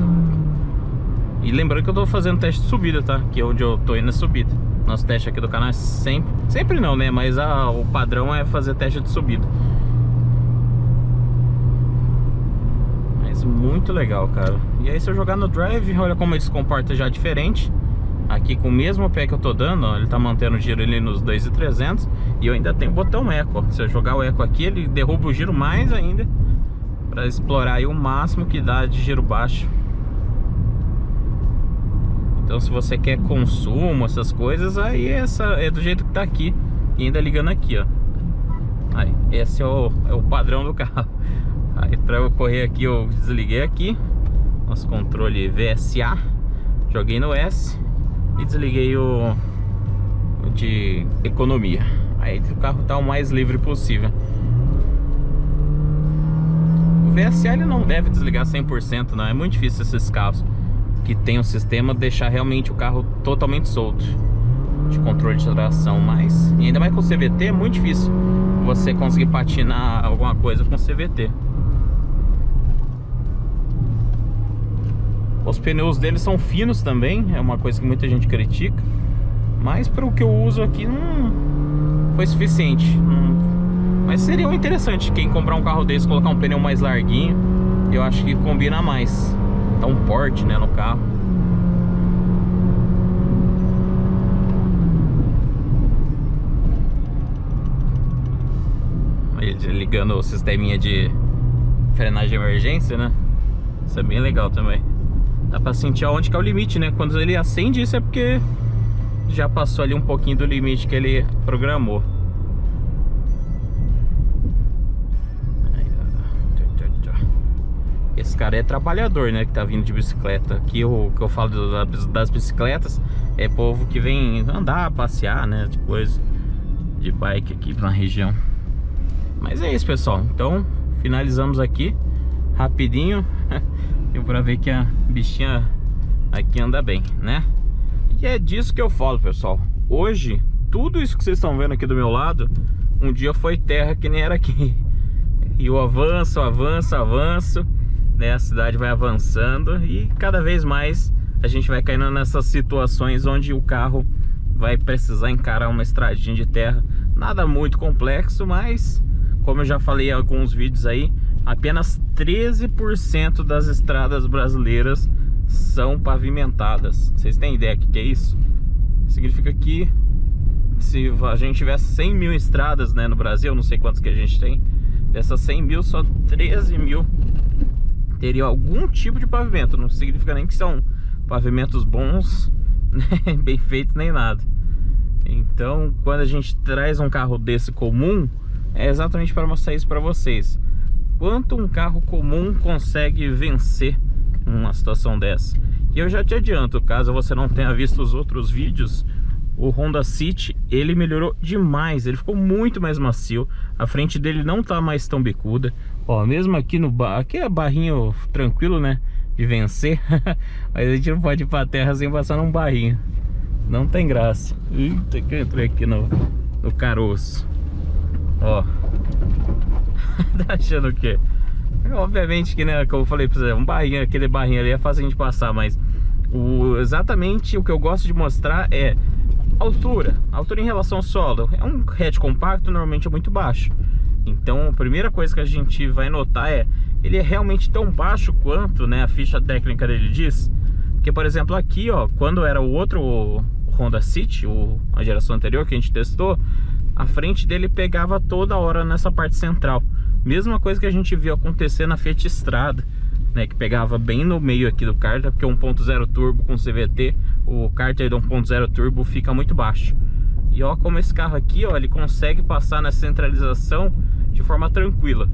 e lembrando que eu tô fazendo teste de subida, tá? Que é onde eu tô indo é subida. Nosso teste aqui do canal é sempre não, né? Mas o padrão é fazer teste de subida. Mas muito legal, cara. E aí se eu jogar no drive, olha como ele se comporta já diferente. Aqui com o mesmo pé que eu tô dando, ó, ele tá mantendo o giro ali nos 2.300. E eu ainda tenho o botão eco, ó. Se eu jogar o eco aqui, ele derruba o giro mais ainda, pra explorar aí o máximo que dá de giro baixo. Então se você quer consumo, essas coisas, aí é do jeito que tá aqui. E ainda ligando aqui, ó. Aí, esse é o padrão do carro. Aí pra eu correr aqui, eu desliguei aqui nosso controle VSA, joguei no S e desliguei o de economia. Aí o carro tá o mais livre possível. O VSA ele não deve desligar 100%, não. É muito difícil esses carros que tem um sistema deixar realmente o carro totalmente solto de controle de tração, mas e ainda mais com o CVT é muito difícil você conseguir patinar alguma coisa com o CVT. Os pneus dele são finos também, é uma coisa que muita gente critica, mas para o que eu uso aqui não foi suficiente. Mas seria interessante quem comprar um carro desse colocar um pneu mais larguinho, eu acho que combina mais. Dá um porte, né, no carro. Aí ligando o sisteminha de frenagem de emergência, né? Isso é bem legal também. Dá pra sentir aonde que é o limite, né? Quando ele acende, isso é porque já passou ali um pouquinho do limite que ele programou. Esse cara é trabalhador, né? Que tá vindo de bicicleta. Aqui o que eu falo das bicicletas é povo que vem andar, passear, né? De coisa de bike aqui na região. Mas é isso, pessoal. Então finalizamos aqui rapidinho. Deu pra ver que a bichinha aqui anda bem, né? E é disso que eu falo, pessoal. Hoje, tudo isso que vocês estão vendo aqui do meu lado, um dia foi terra que nem era aqui. E eu avanço, né? A cidade vai avançando e cada vez mais a gente vai caindo nessas situações onde o carro vai precisar encarar uma estradinha de terra. Nada muito complexo, mas como eu já falei em alguns vídeos aí, apenas 13% das estradas brasileiras são pavimentadas. Vocês têm ideia do que é isso? Significa que se a gente tivesse 100 mil estradas, né, no Brasil, não sei quantas que a gente tem, dessas 100 mil, só 13 mil teria algum tipo de pavimento. Não significa nem que são pavimentos bons, né, bem feitos, nem nada. Então, quando a gente traz um carro desse comum, é exatamente para mostrar isso para vocês. Quanto um carro comum consegue vencer uma situação dessa. E eu já te adianto, caso você não tenha visto os outros vídeos, o Honda City, ele melhorou demais. Ele ficou muito mais macio. A frente dele não tá mais tão bicuda. Ó, mesmo aqui no aqui é barrinho tranquilo, né, de vencer. Mas a gente não pode ir pra terra sem passar num barrinho. Não tem graça. Eita, que eu entrei aqui no caroço. Ó. Tá achando o quê? Obviamente que, né, como eu falei pra você, um barrinho, aquele barrinho ali é fácil a gente passar, mas exatamente o que eu gosto de mostrar é altura em relação ao solo. É um hatch compacto, normalmente é muito baixo. Então a primeira coisa que a gente vai notar é, ele é realmente tão baixo quanto, né, a ficha técnica dele diz. Porque, por exemplo, aqui, ó, quando era o outro Honda City, a geração anterior que a gente testou, a frente dele pegava toda hora nessa parte central. Mesma coisa que a gente viu acontecer na Fiat Strada, né, que pegava bem no meio aqui do Carter, porque 1.0 turbo com CVT, o Carter de 1.0 turbo fica muito baixo. E ó, como esse carro aqui, ó, ele consegue passar na centralização de forma tranquila.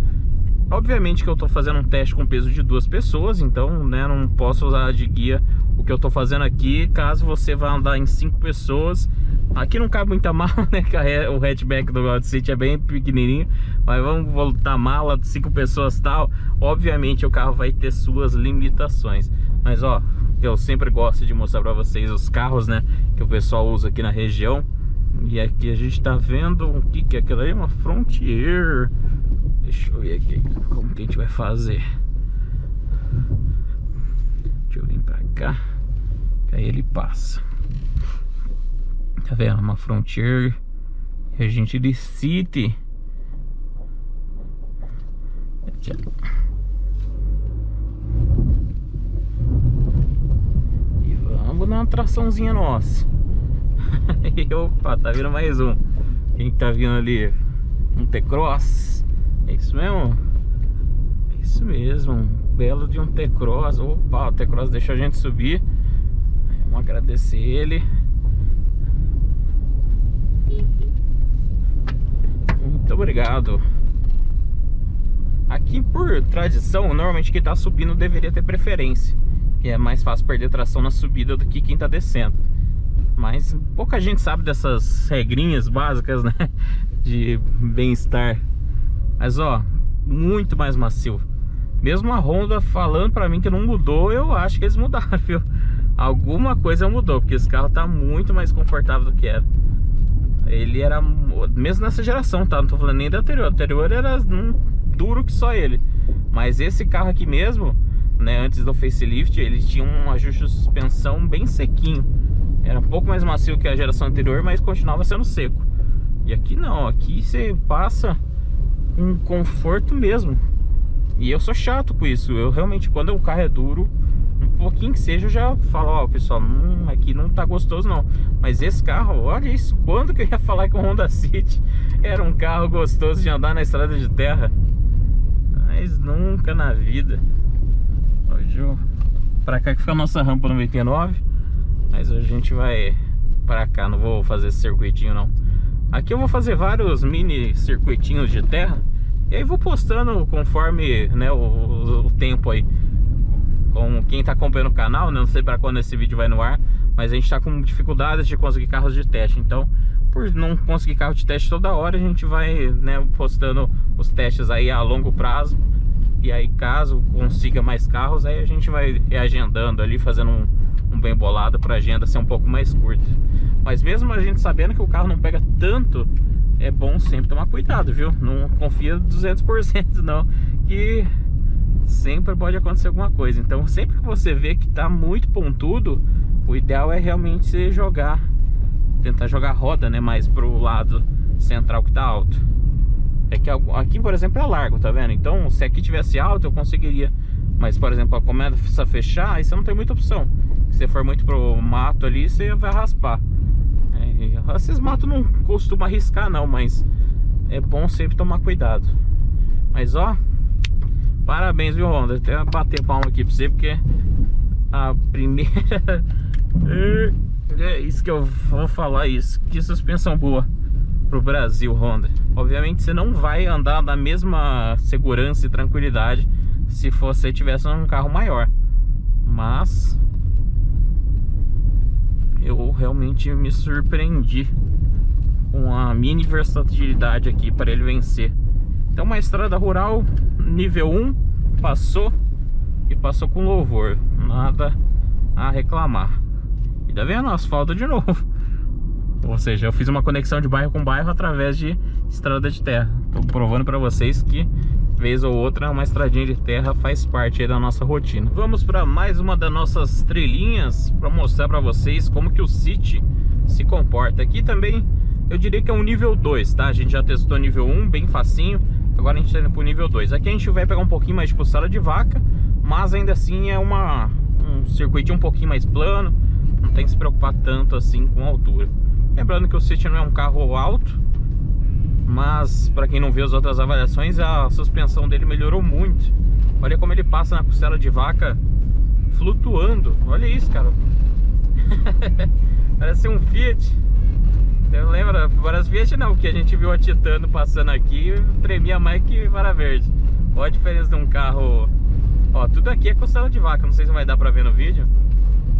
Obviamente que eu tô fazendo um teste com peso de 2 pessoas, então, né, não posso usar de guia o que eu tô fazendo aqui, caso você vá andar em 5 pessoas. Aqui não cabe muita mala, né, que o hatchback do Audacity é bem pequenininho, mas vamos voltar mala de 5 pessoas e tal. Obviamente o carro vai ter suas limitações, mas ó, eu sempre gosto de mostrar pra vocês os carros, né, que o pessoal usa aqui na região. E aqui a gente tá vendo o que é aquilo aí, uma Frontier. Deixa eu ver aqui como que a gente vai fazer. Deixa eu vir pra cá, que aí ele passa. Tá vendo? Uma Frontier Regente de City. E vamos dar uma traçãozinha nossa. E opa, tá vindo mais um. Quem tá vindo ali? Um T-Cross. É isso mesmo? É isso mesmo, um belo de um T-Cross. Opa, o T-Cross deixa a gente subir. Vamos agradecer ele. Muito obrigado. Aqui, por tradição, normalmente quem tá subindo deveria ter preferência, que é mais fácil perder tração na subida do que quem tá descendo. Mas pouca gente sabe dessas regrinhas básicas, né, de bem-estar. Mas ó, muito mais macio. Mesmo a Honda falando pra mim que não mudou, eu acho que eles mudaram, viu? Alguma coisa mudou, porque esse carro tá muito mais confortável do que era. Ele era, mesmo nessa geração, tá? Não tô falando nem da anterior. A anterior era duro que só ele. Mas esse carro aqui mesmo, né, antes do facelift, ele tinha um ajuste de suspensão bem sequinho. Era um pouco mais macio que a geração anterior, mas continuava sendo seco. E aqui não, aqui você passa um conforto mesmo. E eu sou chato com isso. Eu realmente, quando o carro é duro, um pouquinho que seja, eu já falo, ó, pessoal, aqui não tá gostoso não. Mas esse carro, olha isso, quando que eu ia falar que o Honda City era um carro gostoso de andar na estrada de terra? Mas nunca na vida. Hoje pra cá que fica a nossa rampa 99. Mas a gente vai pra cá, não vou fazer esse circuitinho não. Aqui eu vou fazer vários mini circuitinhos de terra. E aí vou postando conforme, né, o tempo aí. Com quem tá acompanhando o canal, né, não sei pra quando esse vídeo vai no ar, mas a gente tá com dificuldades de conseguir carros de teste. Então, por não conseguir carro de teste toda hora, a gente vai, né, postando os testes aí a longo prazo. E aí caso consiga mais carros, aí a gente vai reagendando ali, fazendo um bem bolado pra agenda ser um pouco mais curta. Mas mesmo a gente sabendo que o carro não pega tanto, é bom sempre tomar cuidado, viu? Não confia 200% não, que sempre pode acontecer alguma coisa. Então sempre que você vê que tá muito pontudo, o ideal é realmente você tentar jogar roda, né, mais pro lado central que tá alto. É que aqui, por exemplo, é largo, tá vendo? Então se aqui tivesse alto eu conseguiria. Mas, por exemplo, começa a fechar, aí você não tem muita opção. Se você for muito pro mato ali, você vai raspar. Esses matos não costumam arriscar não, mas é bom sempre tomar cuidado. Mas ó, parabéns, viu, Honda? Até bater palma aqui pra você, porque a primeira é isso que eu vou falar, isso. Que suspensão boa pro Brasil, Honda. Obviamente você não vai andar na mesma segurança e tranquilidade se você tivesse um carro maior, mas eu realmente me surpreendi com a mini versatilidade aqui para ele vencer. Então uma estrada rural nível 1 passou, e passou com louvor, nada a reclamar. E tá vendo? Asfalto de novo. Ou seja, eu fiz uma conexão de bairro com bairro através de estrada de terra. Tô provando para vocês que vez ou outra uma estradinha de terra faz parte aí da nossa rotina. Vamos para mais uma das nossas trilhinhas para mostrar para vocês como que o City se comporta. Aqui também eu diria que é um nível 2, tá? A gente já testou nível 1, bem facinho. Agora a gente tá indo pro nível 2. Aqui a gente vai pegar um pouquinho mais de puçada de vaca, mas ainda assim é um circuito um pouquinho mais plano. Não tem que se preocupar tanto assim com a altura. Lembrando que o City não é um carro alto, mas para quem não viu as outras avaliações, a suspensão dele melhorou muito. Olha como ele passa na costela de vaca flutuando. Olha isso, cara. Parece um Fiat. Você lembra? Parece Fiat não, porque a gente viu a Titano passando aqui e tremia mais que vara verde. Olha a diferença de um carro. Ó, tudo aqui é costela de vaca, não sei se vai dar pra ver no vídeo.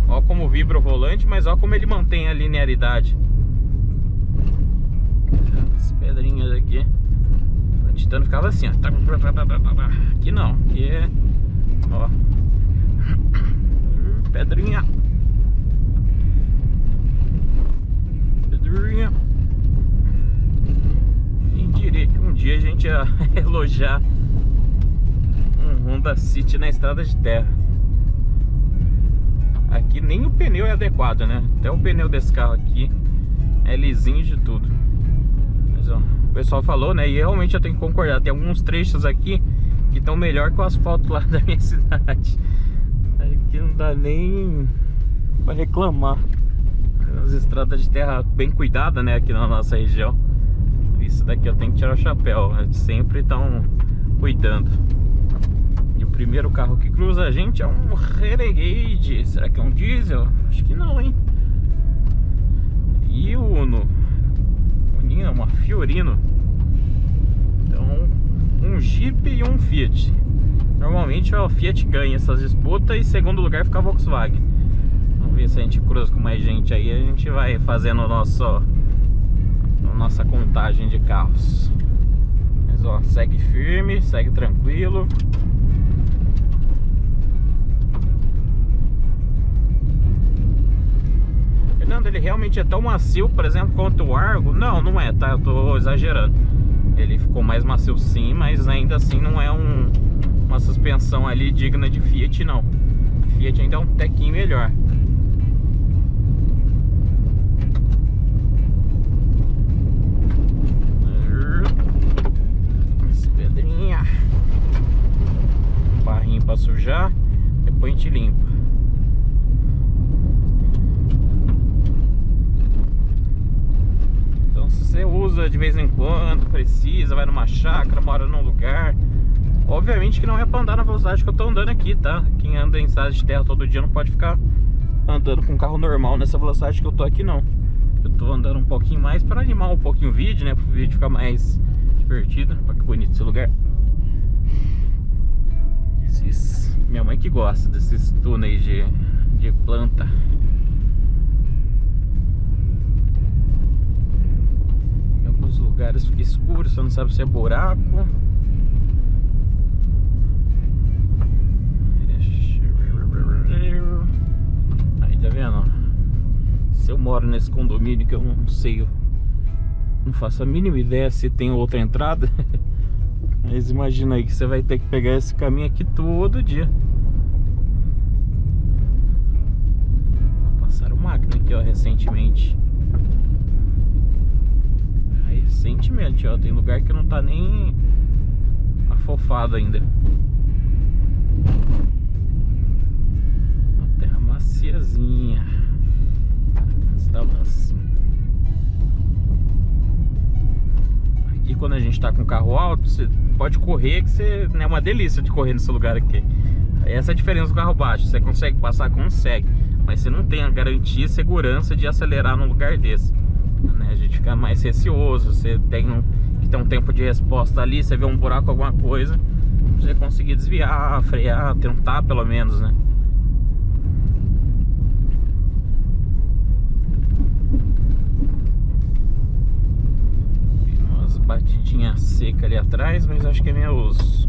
Ó como vibra o volante, mas ó como ele mantém a linearidade. As pedrinhas aqui. O Titano ficava assim, ó. Aqui não, aqui é... Ó. Pedrinha. Pedrinha. Quem diria que um dia a gente ia elogiar um Honda City na estrada de terra. Aqui nem o pneu é adequado, né? Até o pneu desse carro aqui é lisinho de tudo. Mas ó, o pessoal falou, né? E realmente eu tenho que concordar. Tem alguns trechos aqui que estão melhor que o asfalto lá da minha cidade. Aqui não dá nem pra reclamar. As estradas de terra bem cuidadas, né? Aqui na nossa região. Isso daqui eu tenho que tirar o chapéu. Eles sempre estão cuidando. E o primeiro carro que cruza a gente é um Renegade. Será que é um diesel? Acho que não, hein? E o Uno. Uninho é uma Fiorino. Então, um Jeep e um Fiat. Normalmente o Fiat ganha essas disputas e em segundo lugar fica a Volkswagen. Vamos ver se a gente cruza com mais gente aí. A gente vai fazendo a nossa contagem de carros. Mas ó, segue firme, segue tranquilo. Fernando, ele realmente é tão macio, por exemplo, quanto o Argo? Não, não é, tá? Eu tô exagerando. Ele ficou mais macio sim, mas ainda assim não é uma suspensão ali digna de Fiat, não. A Fiat ainda é um tequinho melhor. As pedrinhas. Barrinho pra sujar, depois a gente limpa. Se você usa de vez em quando, precisa, vai numa chácara, mora num lugar, obviamente que não é pra andar na velocidade que eu tô andando aqui, tá? Quem anda em estrada de terra todo dia não pode ficar andando com um carro normal nessa velocidade que eu tô aqui, não. Eu tô andando um pouquinho mais para animar um pouquinho o vídeo, né? Para o vídeo ficar mais divertido. Olha que bonito esse lugar. Minha mãe que gosta desses túneis de planta. Os lugares ficam escuros, você não sabe se é buraco. Aí tá vendo? Se eu moro nesse condomínio que eu não sei, eu não faço a mínima ideia se tem outra entrada. Mas imagina aí que você vai ter que pegar esse caminho aqui todo dia. Passaram máquina aqui, ó, recentemente. Recentemente, ó, tem lugar que não tá nem afofado ainda. Uma terra maciazinha. Estava assim. Aqui quando a gente tá com o carro alto, você pode correr, que você, é uma delícia de correr nesse lugar aqui. Essa é a diferença do carro baixo. Você consegue passar? Consegue, mas você não tem a garantia e segurança de acelerar num lugar desse, né? A gente fica mais receoso. Você tem que ter um tempo de resposta ali. Você vê um buraco, alguma coisa, você conseguir desviar, frear, tentar pelo menos, né? Umas batidinhas secas ali atrás, mas acho que é meus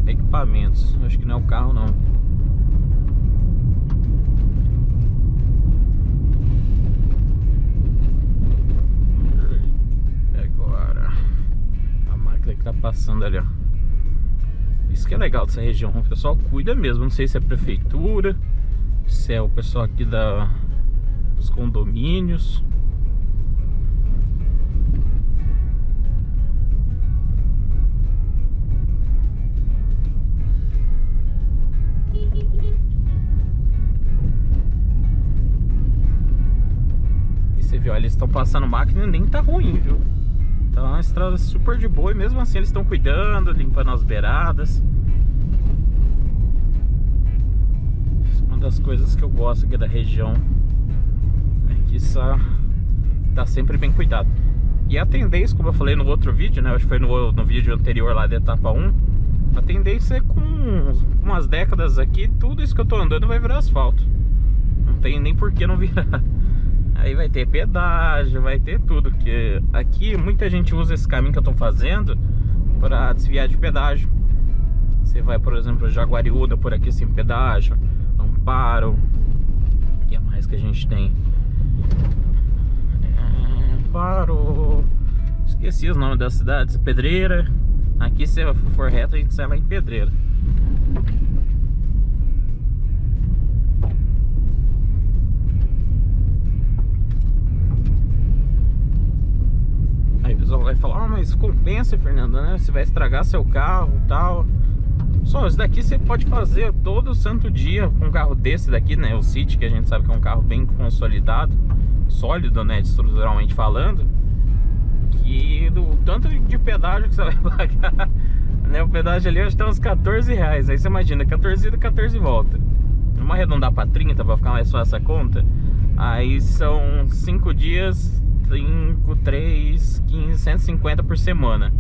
equipamentos. Acho que não é o carro, não. Que tá passando ali, ó. Isso que é legal dessa região, o pessoal cuida mesmo. Não sei se é a prefeitura, se é o pessoal aqui dos condomínios. E você viu, olha, eles estão passando máquina e nem tá ruim, viu? Então é uma estrada super de boa e mesmo assim eles estão cuidando, limpando as beiradas. Uma das coisas que eu gosto aqui da região é que isso tá sempre bem cuidado. E a tendência, como eu falei no outro vídeo, né? Acho que foi no vídeo anterior lá da etapa 1, A tendência é com umas décadas aqui, tudo isso que eu tô andando vai virar asfalto. Não tem nem por que não virar. Aí vai ter pedágio, vai ter tudo. Porque aqui muita gente usa esse caminho que eu tô fazendo para desviar de pedágio. Você vai, por exemplo, Jaguariúna por aqui sem pedágio, Amparo. O que é mais que a gente tem? Amparo. Esqueci os nomes das cidades. Pedreira. Aqui, se for reto, a gente sai lá em Pedreira. Aí o pessoal vai falar, ah, mas compensa, Fernando, né? Você vai estragar seu carro e tal. Só, isso daqui você pode fazer todo santo dia com um carro desse daqui, né? O City, que a gente sabe que é um carro bem consolidado, sólido, né? Estruturalmente falando. Que do tanto de pedágio que você vai pagar, né? O pedágio ali acho que tá uns 14 reais. Aí você imagina, 14 ida, 14 volta. Vamos arredondar pra 30 pra ficar mais fácil a conta. Aí são 5 dias, 5, 3, 15, 150 por semana.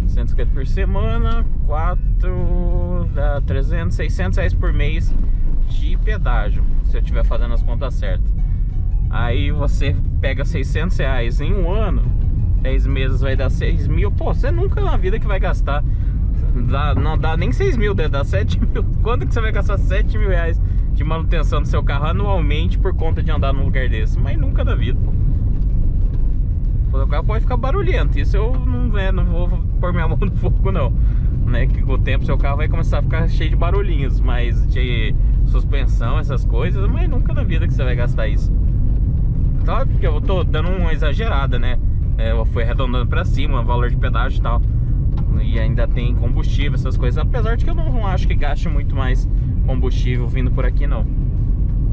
150 por semana, 4, dá 300, 600 reais por mês de pedágio, se eu estiver fazendo as contas certas. Aí você pega 600 reais em um ano, 10 meses vai dar 6 mil. Pô, você nunca na vida que vai gastar, não dá nem 6 mil, dá 7 mil. Quando que você vai gastar 7 mil reais de manutenção do seu carro anualmente por conta de andar num lugar desse? Mas nunca da vida. O carro pode ficar barulhento, isso eu não vou pôr minha mão no fogo não, né? Que com o tempo seu carro vai começar a ficar cheio de barulhinhos, mas de suspensão, essas coisas, mas nunca na vida que você vai gastar isso. Claro, porque eu tô dando uma exagerada, né? Eu fui arredondando pra cima, valor de pedágio e tal. E ainda tem combustível, essas coisas, apesar de que eu não acho que gaste muito mais combustível vindo por aqui não.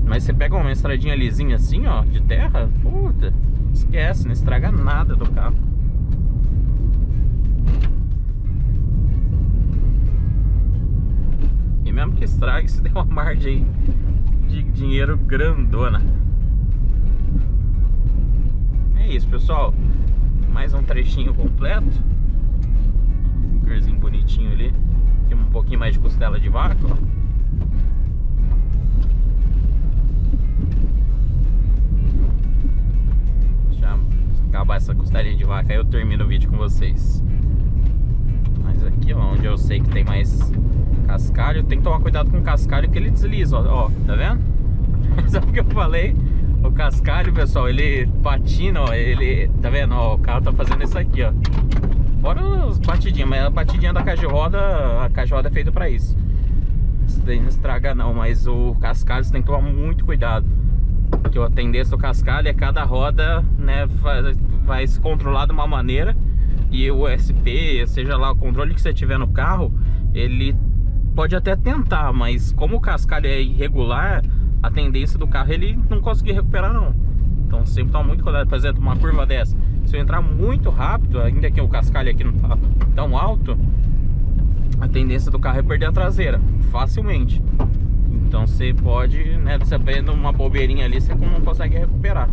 Mas você pega uma estradinha lisinha assim, ó, de terra, puta, esquece, não estraga nada do carro. E mesmo que estrague, se der uma margem de dinheiro grandona. É isso, pessoal. Mais um trechinho completo. Um lugarzinho bonitinho ali. Tem um pouquinho mais de costela de vaca, ó. Acabar essa costelinha de vaca, aí eu termino o vídeo com vocês. Mas aqui, ó, onde eu sei que tem mais cascalho, tem que tomar cuidado com o cascalho que ele desliza, ó, tá vendo? Sabe o que eu falei? O cascalho, pessoal, ele patina, ó, ele, tá vendo? Ó, o carro tá fazendo isso aqui, ó. Fora as batidinhas, mas a batidinha da caixa de roda, a caixa de roda é feita pra isso. Isso daí não estraga não, mas o cascalho você tem que tomar muito cuidado. Porque a tendência do cascalho é cada roda, né, vai se controlar de uma maneira. E o SP, seja lá o controle que você tiver no carro, ele pode até tentar, mas como o cascalho é irregular, a tendência do carro ele não conseguir recuperar não. Então sempre toma muito cuidado. Por exemplo, uma curva dessa, se eu entrar muito rápido, ainda que o cascalho aqui não tá tão alto, a tendência do carro é perder a traseira facilmente. Então você pode, né, você vendo uma bobeirinha ali, você não consegue recuperar.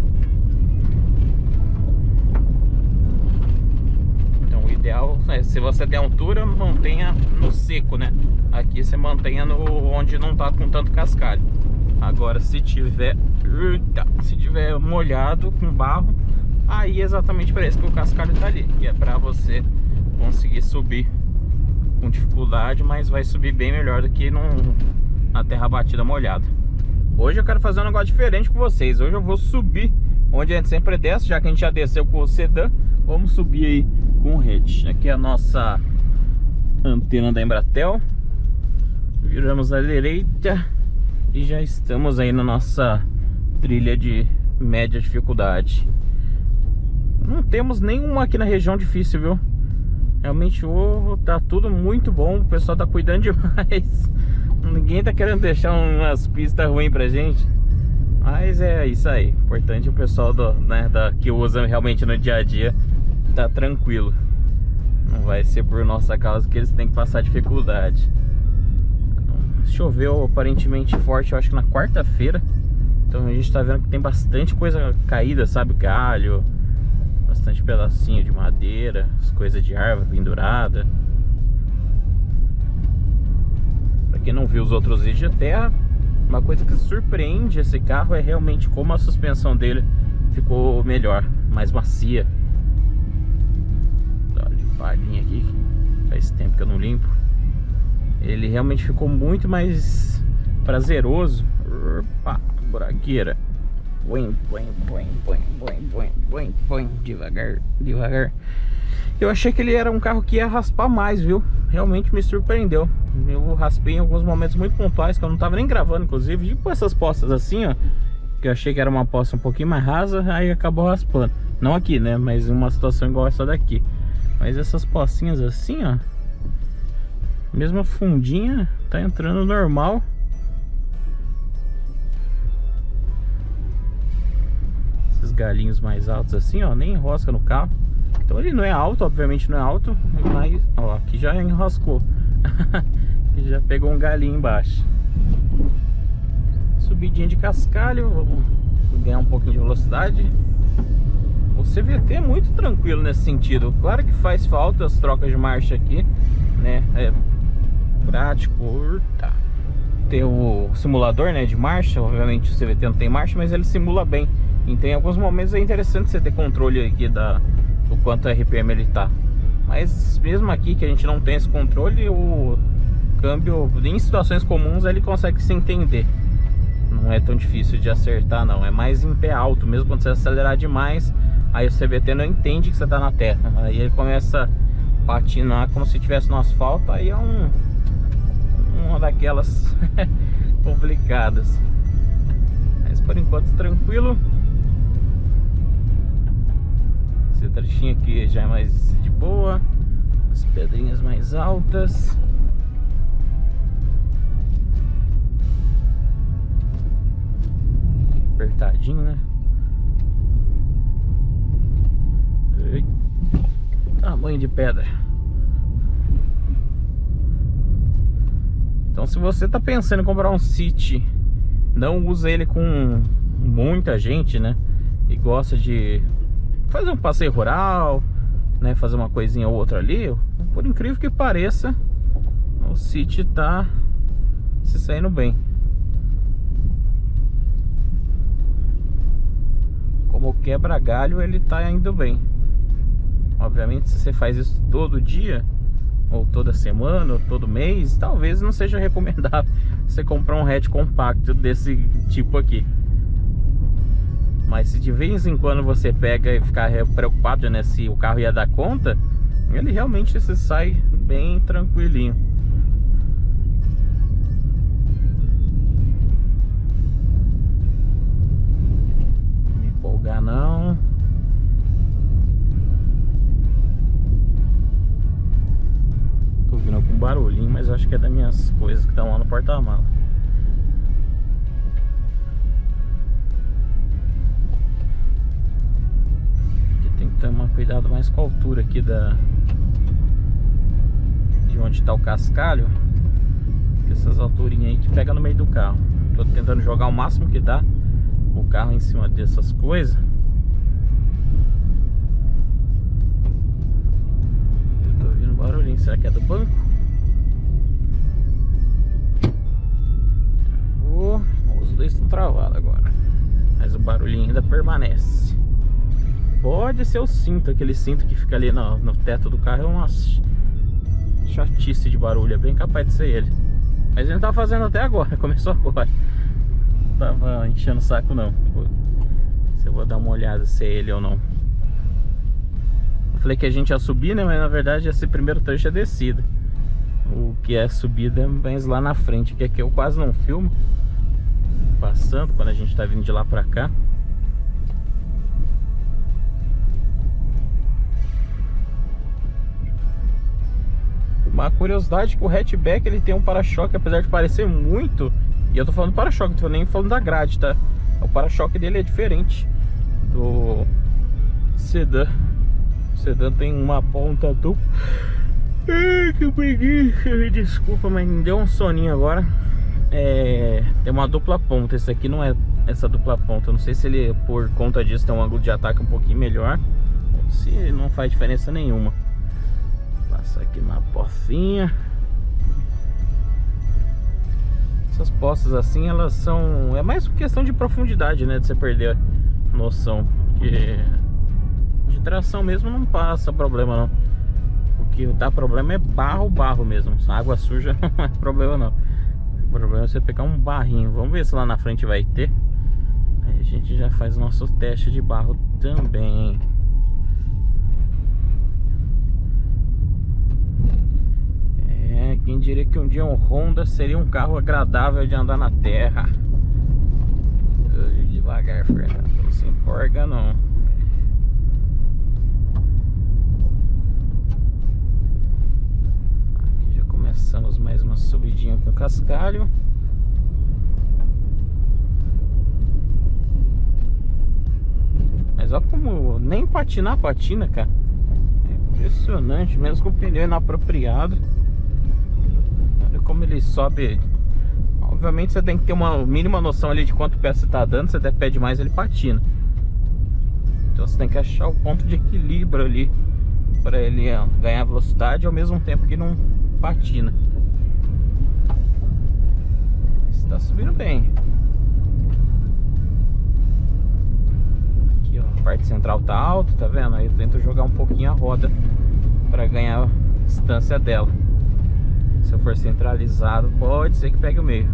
Então o ideal é, se você der altura, mantenha no seco, né? Aqui você mantenha no onde não tá com tanto cascalho. Agora se tiver molhado com barro, aí é exatamente para isso que o cascalho tá ali, que é para você conseguir subir com dificuldade, mas vai subir bem melhor do que na terra batida molhada. Hoje eu quero fazer um negócio diferente com vocês. Hoje eu vou subir onde a gente sempre desce, já que a gente já desceu com o sedã, vamos subir aí com o hatch. Aqui é a nossa antena da Embratel. Viramos à direita e já estamos aí na nossa trilha de média dificuldade. Não temos nenhuma aqui na região difícil, viu? Realmente tá tudo muito bom, o pessoal tá cuidando demais. Ninguém tá querendo deixar umas pistas ruins pra gente. Mas é isso aí. Importante o pessoal que usa realmente no dia a dia tá tranquilo. Não vai ser por nossa causa que eles têm que passar dificuldade. Choveu aparentemente forte, eu acho que na quarta-feira. Então a gente tá vendo que tem bastante coisa caída, sabe? Galho, bastante pedacinho de madeira, as coisas de árvore pendurada. quem não viu os outros vídeos de terra, uma coisa que surpreende esse carro é realmente como a suspensão dele ficou melhor, mais macia. Dá uma limpadinha aqui, faz tempo que eu não limpo. Ele realmente ficou muito mais prazeroso. Opa, buraqueira. Põe, devagar, devagar. Eu achei que ele era um carro que ia raspar mais, viu? Realmente me surpreendeu. Eu raspei em alguns momentos muito pontuais, que eu não tava nem gravando, inclusive. Tipo essas postas assim, ó, que eu achei que era uma posta um pouquinho mais rasa, aí acabou raspando. Não aqui, né? Mas em uma situação igual essa daqui. Mas essas postinhas assim, ó, mesmo a fundinha tá entrando normal. Esses galinhos mais altos assim, ó, nem enrosca no carro. Então ele não é alto, obviamente não é alto, mas ó, aqui já enroscou. Aqui já pegou um galinho embaixo. Subidinha de cascalho, vamos ganhar um pouquinho de velocidade. O CVT é muito tranquilo nesse sentido. Claro que faz falta as trocas de marcha aqui, né? É prático. Tá. Tem o simulador, né, de marcha. Obviamente o CVT não tem marcha, mas ele simula bem. Então em alguns momentos é interessante você ter controle aqui do quanto RPM ele tá. Mas mesmo aqui que a gente não tem esse controle, o câmbio em situações comuns ele consegue se entender. Não é tão difícil de acertar não. É mais em pé alto, mesmo quando você acelerar demais, aí o CVT não entende que você tá na terra. Aí ele começa a patinar como se estivesse no asfalto. Aí é uma daquelas complicadas. Mas por enquanto tranquilo. Esse trechinho aqui já é mais de boa. As pedrinhas mais altas. Apertadinho, né? Tamanho de pedra. Então se você tá pensando em comprar um City, não usa ele com muita gente, né? E gosta de fazer um passeio rural, né? Fazer uma coisinha ou outra ali. Por incrível que pareça, o City tá se saindo bem. Como quebra-galho, ele tá indo bem. Obviamente, se você faz isso todo dia, ou toda semana, ou todo mês, talvez não seja recomendável você comprar um hatch compacto desse tipo aqui. Mas se de vez em quando você pega e ficar preocupado, né, se o carro ia dar conta, ele realmente se sai bem tranquilinho. Não me empolgar não. Tô ouvindo algum barulhinho, mas acho que é das minhas coisas que estão lá no porta-mala. Tem que tomar cuidado mais com a altura aqui de onde está o cascalho. Essas alturinhas aí que pega no meio do carro. Tô tentando jogar o máximo que dá o carro em cima dessas coisas. Eu tô ouvindo barulhinho, será que é do banco? Os dois estão travados agora, mas o barulhinho ainda permanece. Pode ser o cinto, aquele cinto que fica ali no teto do carro. É uma chatice de barulho, é bem capaz de ser ele. Mas ele não tá fazendo até agora, começou agora. Não tava enchendo o saco não. Se eu vou dar uma olhada se é ele ou não. Eu falei que a gente ia subir, né? Mas na verdade esse primeiro trecho é descida. O que é subida é mais lá na frente, que aqui eu quase não filmo passando quando a gente tá vindo de lá pra cá. Uma curiosidade que o hatchback ele tem um para-choque, apesar de parecer muito, e eu tô falando para-choque, não tô nem falando da grade, tá? O para-choque dele é diferente do sedã. O sedã tem uma ponta dupla. Ai, que preguiça, me desculpa, mas me deu um soninho agora. Tem uma dupla ponta, esse aqui não é essa dupla ponta. Eu não sei se ele, por conta disso, tem um ângulo de ataque um pouquinho melhor, ou se não faz diferença nenhuma. Passa aqui na porcinha. Essas poças assim, elas são... É mais questão de profundidade, né? De você perder a noção. Porque de tração mesmo não passa problema não. O que dá problema é barro mesmo. Água suja não é problema não. O problema é você pegar um barrinho. Vamos ver se lá na frente vai ter. Aí a gente já faz o nosso teste de barro também. Quem diria que um dia um Honda seria um carro agradável de andar na terra. Devagar, Fernando, não se empolga não. Aqui já começamos mais uma subidinha com cascalho. Mas olha como nem patinar patina, cara. É impressionante, mesmo com o pneu inapropriado. Como ele sobe. Obviamente você tem que ter uma mínima noção ali de quanto pé você tá dando. Se você der pé demais, ele patina. Então você tem que achar o ponto de equilíbrio ali para ele ganhar velocidade ao mesmo tempo que não patina. Está subindo bem. Aqui ó, a parte central tá alta, tá vendo? Aí eu tento jogar um pouquinho a roda para ganhar a distância dela. Se eu for centralizado, pode ser que pegue o meio.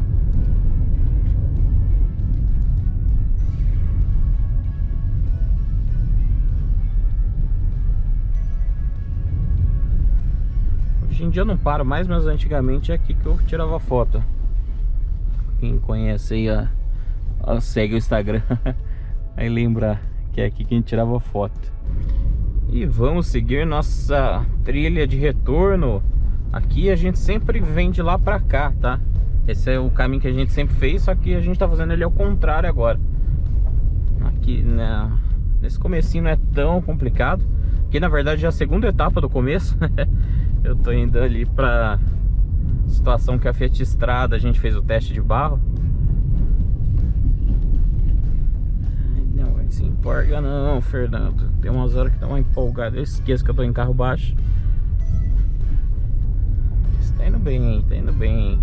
Hoje em dia eu não paro mais, mas antigamente é aqui que eu tirava foto. Quem conhece aí, segue o Instagram, aí lembra que é aqui que a gente tirava foto. E vamos seguir nossa trilha de retorno. Aqui a gente sempre vem de lá pra cá, tá? Esse é o caminho que a gente sempre fez, só que a gente tá fazendo ele ao contrário agora. Aqui, né, nesse comecinho não é tão complicado. Aqui na verdade é a segunda etapa do começo. Eu tô indo ali pra situação que a Fiat Strada, a gente fez o teste de barro. Não vai se empolga não, Fernando. Tem umas horas que dá uma empolgada. Eu esqueço que eu tô em carro baixo. Tá indo bem, tá indo bem.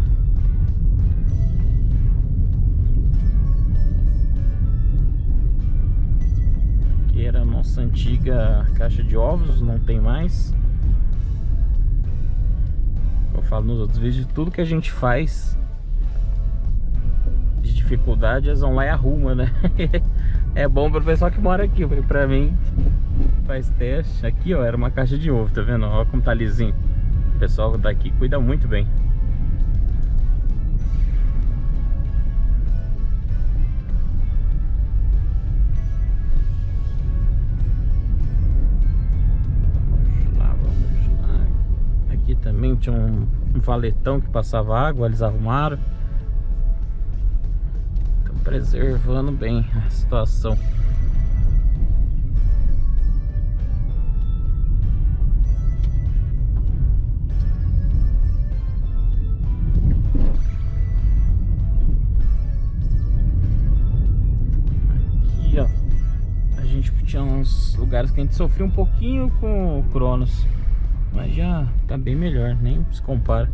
Aqui era a nossa antiga caixa de ovos, não tem mais. Eu falo nos outros vídeos, tudo que a gente faz de dificuldade, eles vão lá e arrumam, né? É bom pro pessoal que mora aqui, pra mim faz teste. Aqui ó, era uma caixa de ovo, tá vendo? Olha como tá lisinho. O pessoal daqui cuida muito bem. Vamos lá. Aqui também tinha um valetão que passava água, eles arrumaram. Estão preservando bem a situação. Tinha uns lugares que a gente sofreu um pouquinho com o Cronos, mas já tá bem melhor, nem se compara.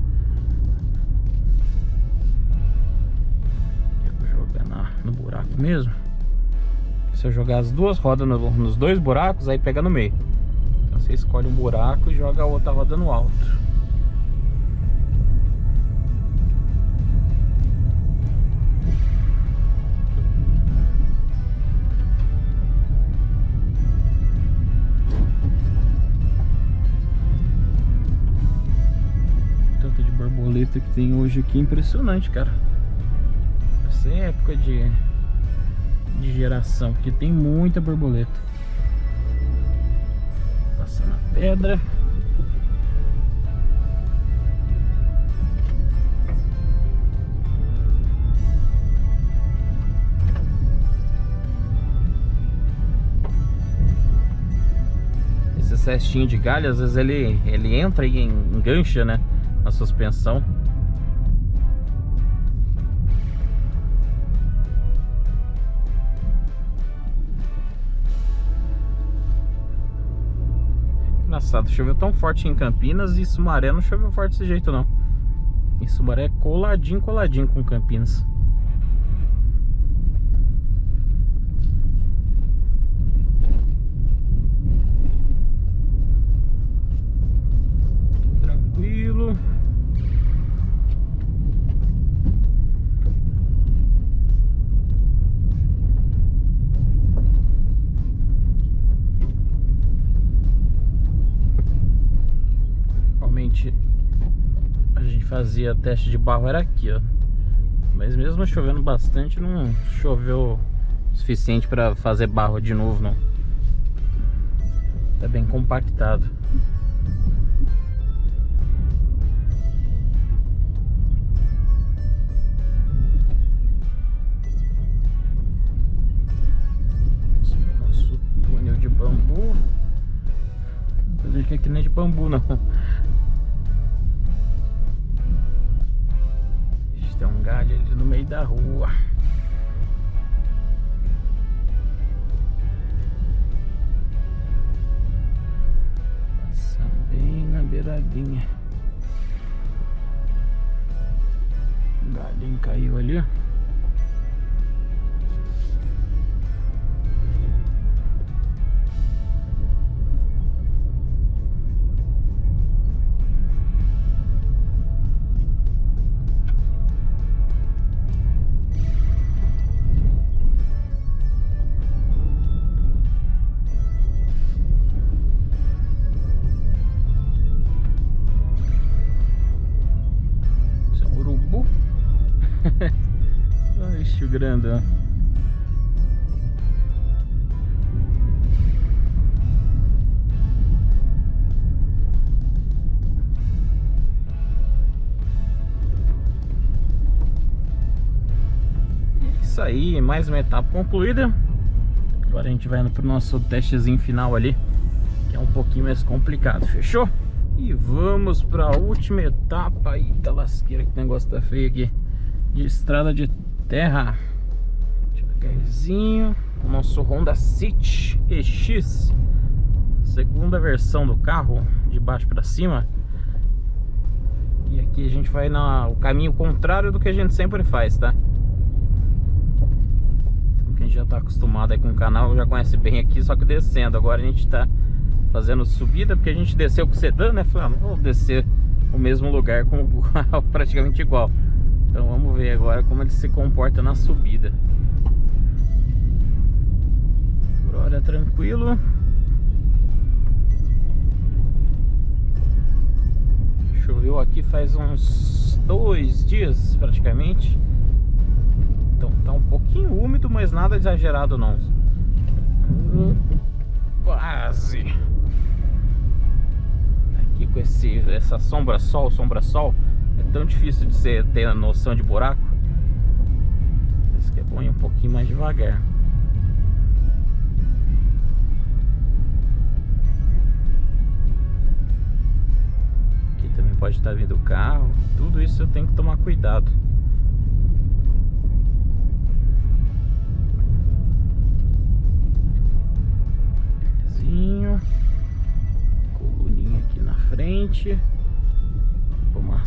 Eu vou jogar no buraco mesmo. Se eu jogar as duas rodas nos dois buracos, aí pega no meio. Então você escolhe um buraco e joga a outra roda no alto. Que tem hoje aqui, impressionante, cara. Essa é época de geração, porque tem muita borboleta. Passando a pedra. Esse cestinho de galho, às vezes ele entra e engancha, né, na suspensão. Engraçado, choveu tão forte em Campinas e Sumaré não choveu forte desse jeito não. E Sumaré é coladinho com Campinas. Tranquilo. Realmente a gente fazia teste de barro era aqui, ó. Mas mesmo chovendo bastante, não choveu o suficiente para fazer barro de novo, não. Tá bem compactado. Nosso túnel de bambu. Mas aqui não é de bambu, não. Tem um galho ali no meio da rua. Passa bem na beiradinha. O galinho caiu ali, ó. Ixi, o grandão. Isso aí, mais uma etapa concluída. Agora a gente vai indo pro nosso testezinho final ali, que é um pouquinho mais complicado, fechou? E vamos para a última etapa. Eita lasqueira, que negócio tá feio aqui. De estrada de terra. Devagarzinho. O nosso Honda City EX, segunda versão do carro, de baixo para cima. E aqui a gente vai no caminho contrário do que a gente sempre faz, tá? Então quem já tá acostumado aí com o canal já conhece bem aqui, só que descendo. Agora a gente tá fazendo subida, porque a gente desceu com o sedã, né? Falei, não vou descer o mesmo lugar com o carro praticamente igual. Então vamos ver agora como ele se comporta na subida. Por hora tranquilo. Choveu aqui faz uns 2 dias praticamente. Então tá um pouquinho úmido, mas nada exagerado não. Quase. Aqui com essa sombra-sol, é tão difícil de você ter a noção de buraco. Isso que é bom ir um pouquinho mais devagar. Aqui também pode estar vindo o carro. Tudo isso eu tenho que tomar cuidado. Coluninha aqui na frente. Uma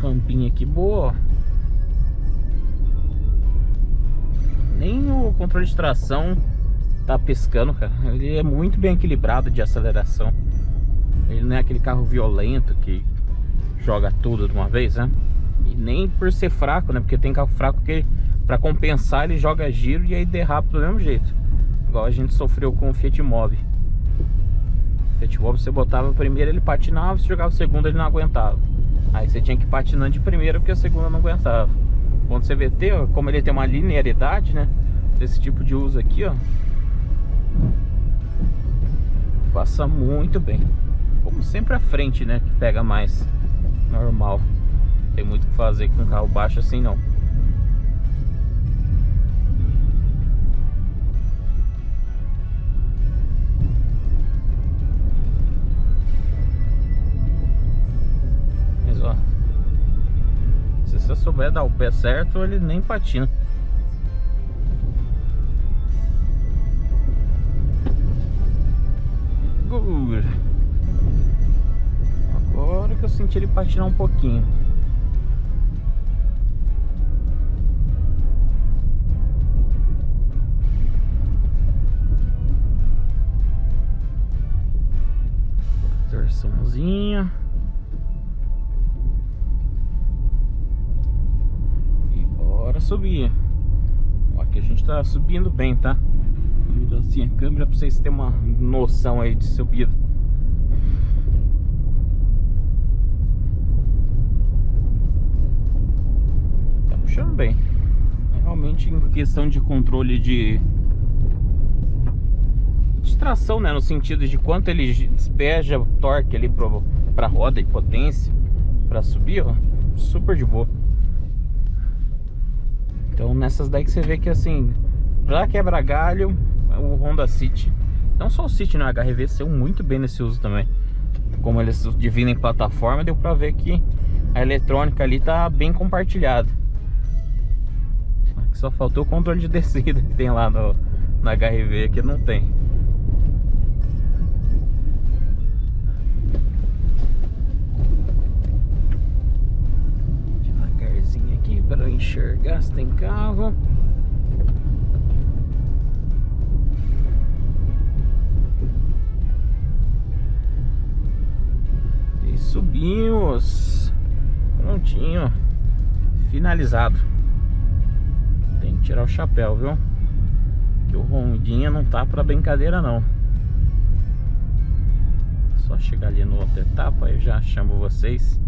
rampinha aqui boa, ó. Nem o controle de tração tá piscando, cara. Ele é muito bem equilibrado de aceleração. Ele não é aquele carro violento que joga tudo de uma vez, né? E nem por ser fraco, né? Porque tem carro fraco que pra compensar ele joga giro e aí derrapa do mesmo jeito. Igual a gente sofreu com o Fiat Mobi. Fiat Mobi você botava a primeira, ele patinava, se jogava a segunda ele não aguentava. Aí você tinha que ir patinando de primeira porque a segunda não aguentava. Quando o CVT, ó, como ele tem uma linearidade, né, desse tipo de uso aqui, ó, passa muito bem. Como sempre a frente, né, que pega mais. Normal. Não tem muito o que fazer com um carro baixo assim não. Se você souber dar o pé certo, ele nem patina. Agora que eu senti ele patinar um pouquinho. caminhãozinho. E bora subir. Ó, que a gente tá subindo bem, tá? Vou assim a câmera pra vocês terem uma noção aí de subida. Tá puxando bem. Realmente em questão de controle de tração, né, no sentido de quanto ele despeja o torque ali pra roda e potência pra subir, ó, super de boa. Então nessas daí que você vê que assim, pra quebrar galho, o Honda City, não só o City, né, o HR-V saiu muito bem nesse uso também. Como eles dividem plataforma, deu pra ver que a eletrônica ali tá bem compartilhada. Só faltou o controle de descida que tem lá no HR-V, que não tem. Devagarzinho aqui para eu enxergar se tem carro. E subimos. Prontinho. Finalizado. Tem que tirar o chapéu, viu? Que o Rondinha não tá pra brincadeira, não. Só chegar ali no outra etapa, eu já chamo vocês.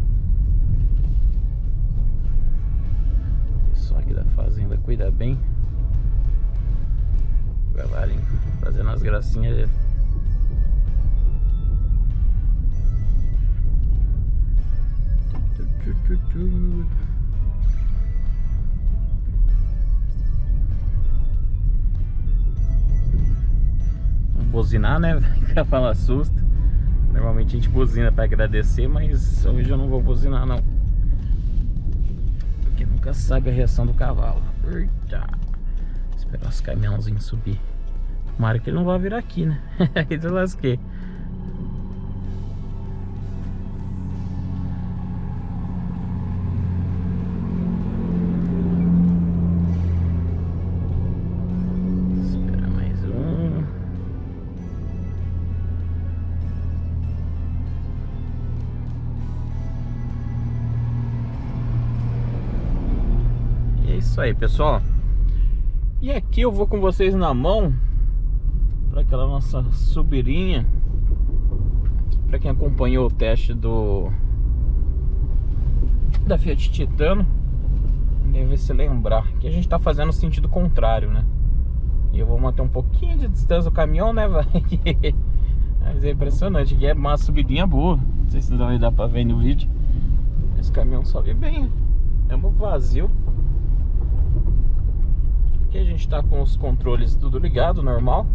O pessoal aqui da fazenda cuida bem. O cavalinho fazendo as gracinhas dele. Buzinar, né? Pra falar susto. Normalmente a gente buzina pra agradecer, mas hoje eu não vou buzinar, não. Porque nunca sabe a reação do cavalo. Eita. Esperar os caminhãozinhos subir. Tomara que ele não vai virar aqui, né? Aí eu lasquei. Isso aí, pessoal. E aqui eu vou com vocês na mão para aquela nossa subidinha. Para quem acompanhou o teste da Fiat Titano, deve se lembrar que a gente tá fazendo o sentido contrário, né? E eu vou manter um pouquinho de distância do caminhão, né, vai? Mas é impressionante, que é uma subidinha boa. Não sei se vai dar para ver no vídeo. Esse caminhão sobe bem, é um vazio. Aqui a gente tá com os controles tudo ligado, normal.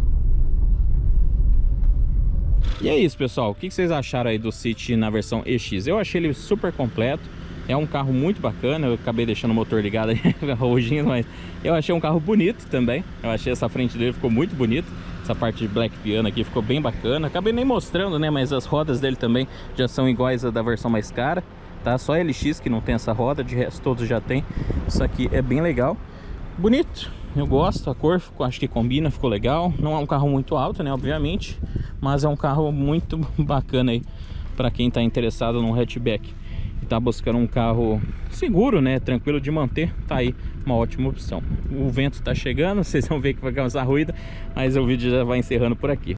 E é isso, pessoal. O que vocês acharam aí do City na versão EX? Eu achei ele super completo. É um carro muito bacana. Eu acabei deixando o motor ligado aí, rugindo, mas eu achei um carro bonito também. Eu achei essa frente dele ficou muito bonita. Essa parte de Black Piano aqui ficou bem bacana. Acabei nem mostrando, né? Mas as rodas dele também já são iguais à da versão mais cara, tá? Só a LX que não tem essa roda, de resto todos já tem. Isso aqui é bem legal. Bonito. Eu gosto, a cor acho que combina, ficou legal. Não é um carro muito alto, né, obviamente, mas é um carro muito bacana aí para quem está interessado num hatchback e tá buscando um carro seguro, né, tranquilo de manter. Tá aí uma ótima opção. O vento tá chegando, vocês vão ver que vai causar ruído, mas o vídeo já vai encerrando por aqui.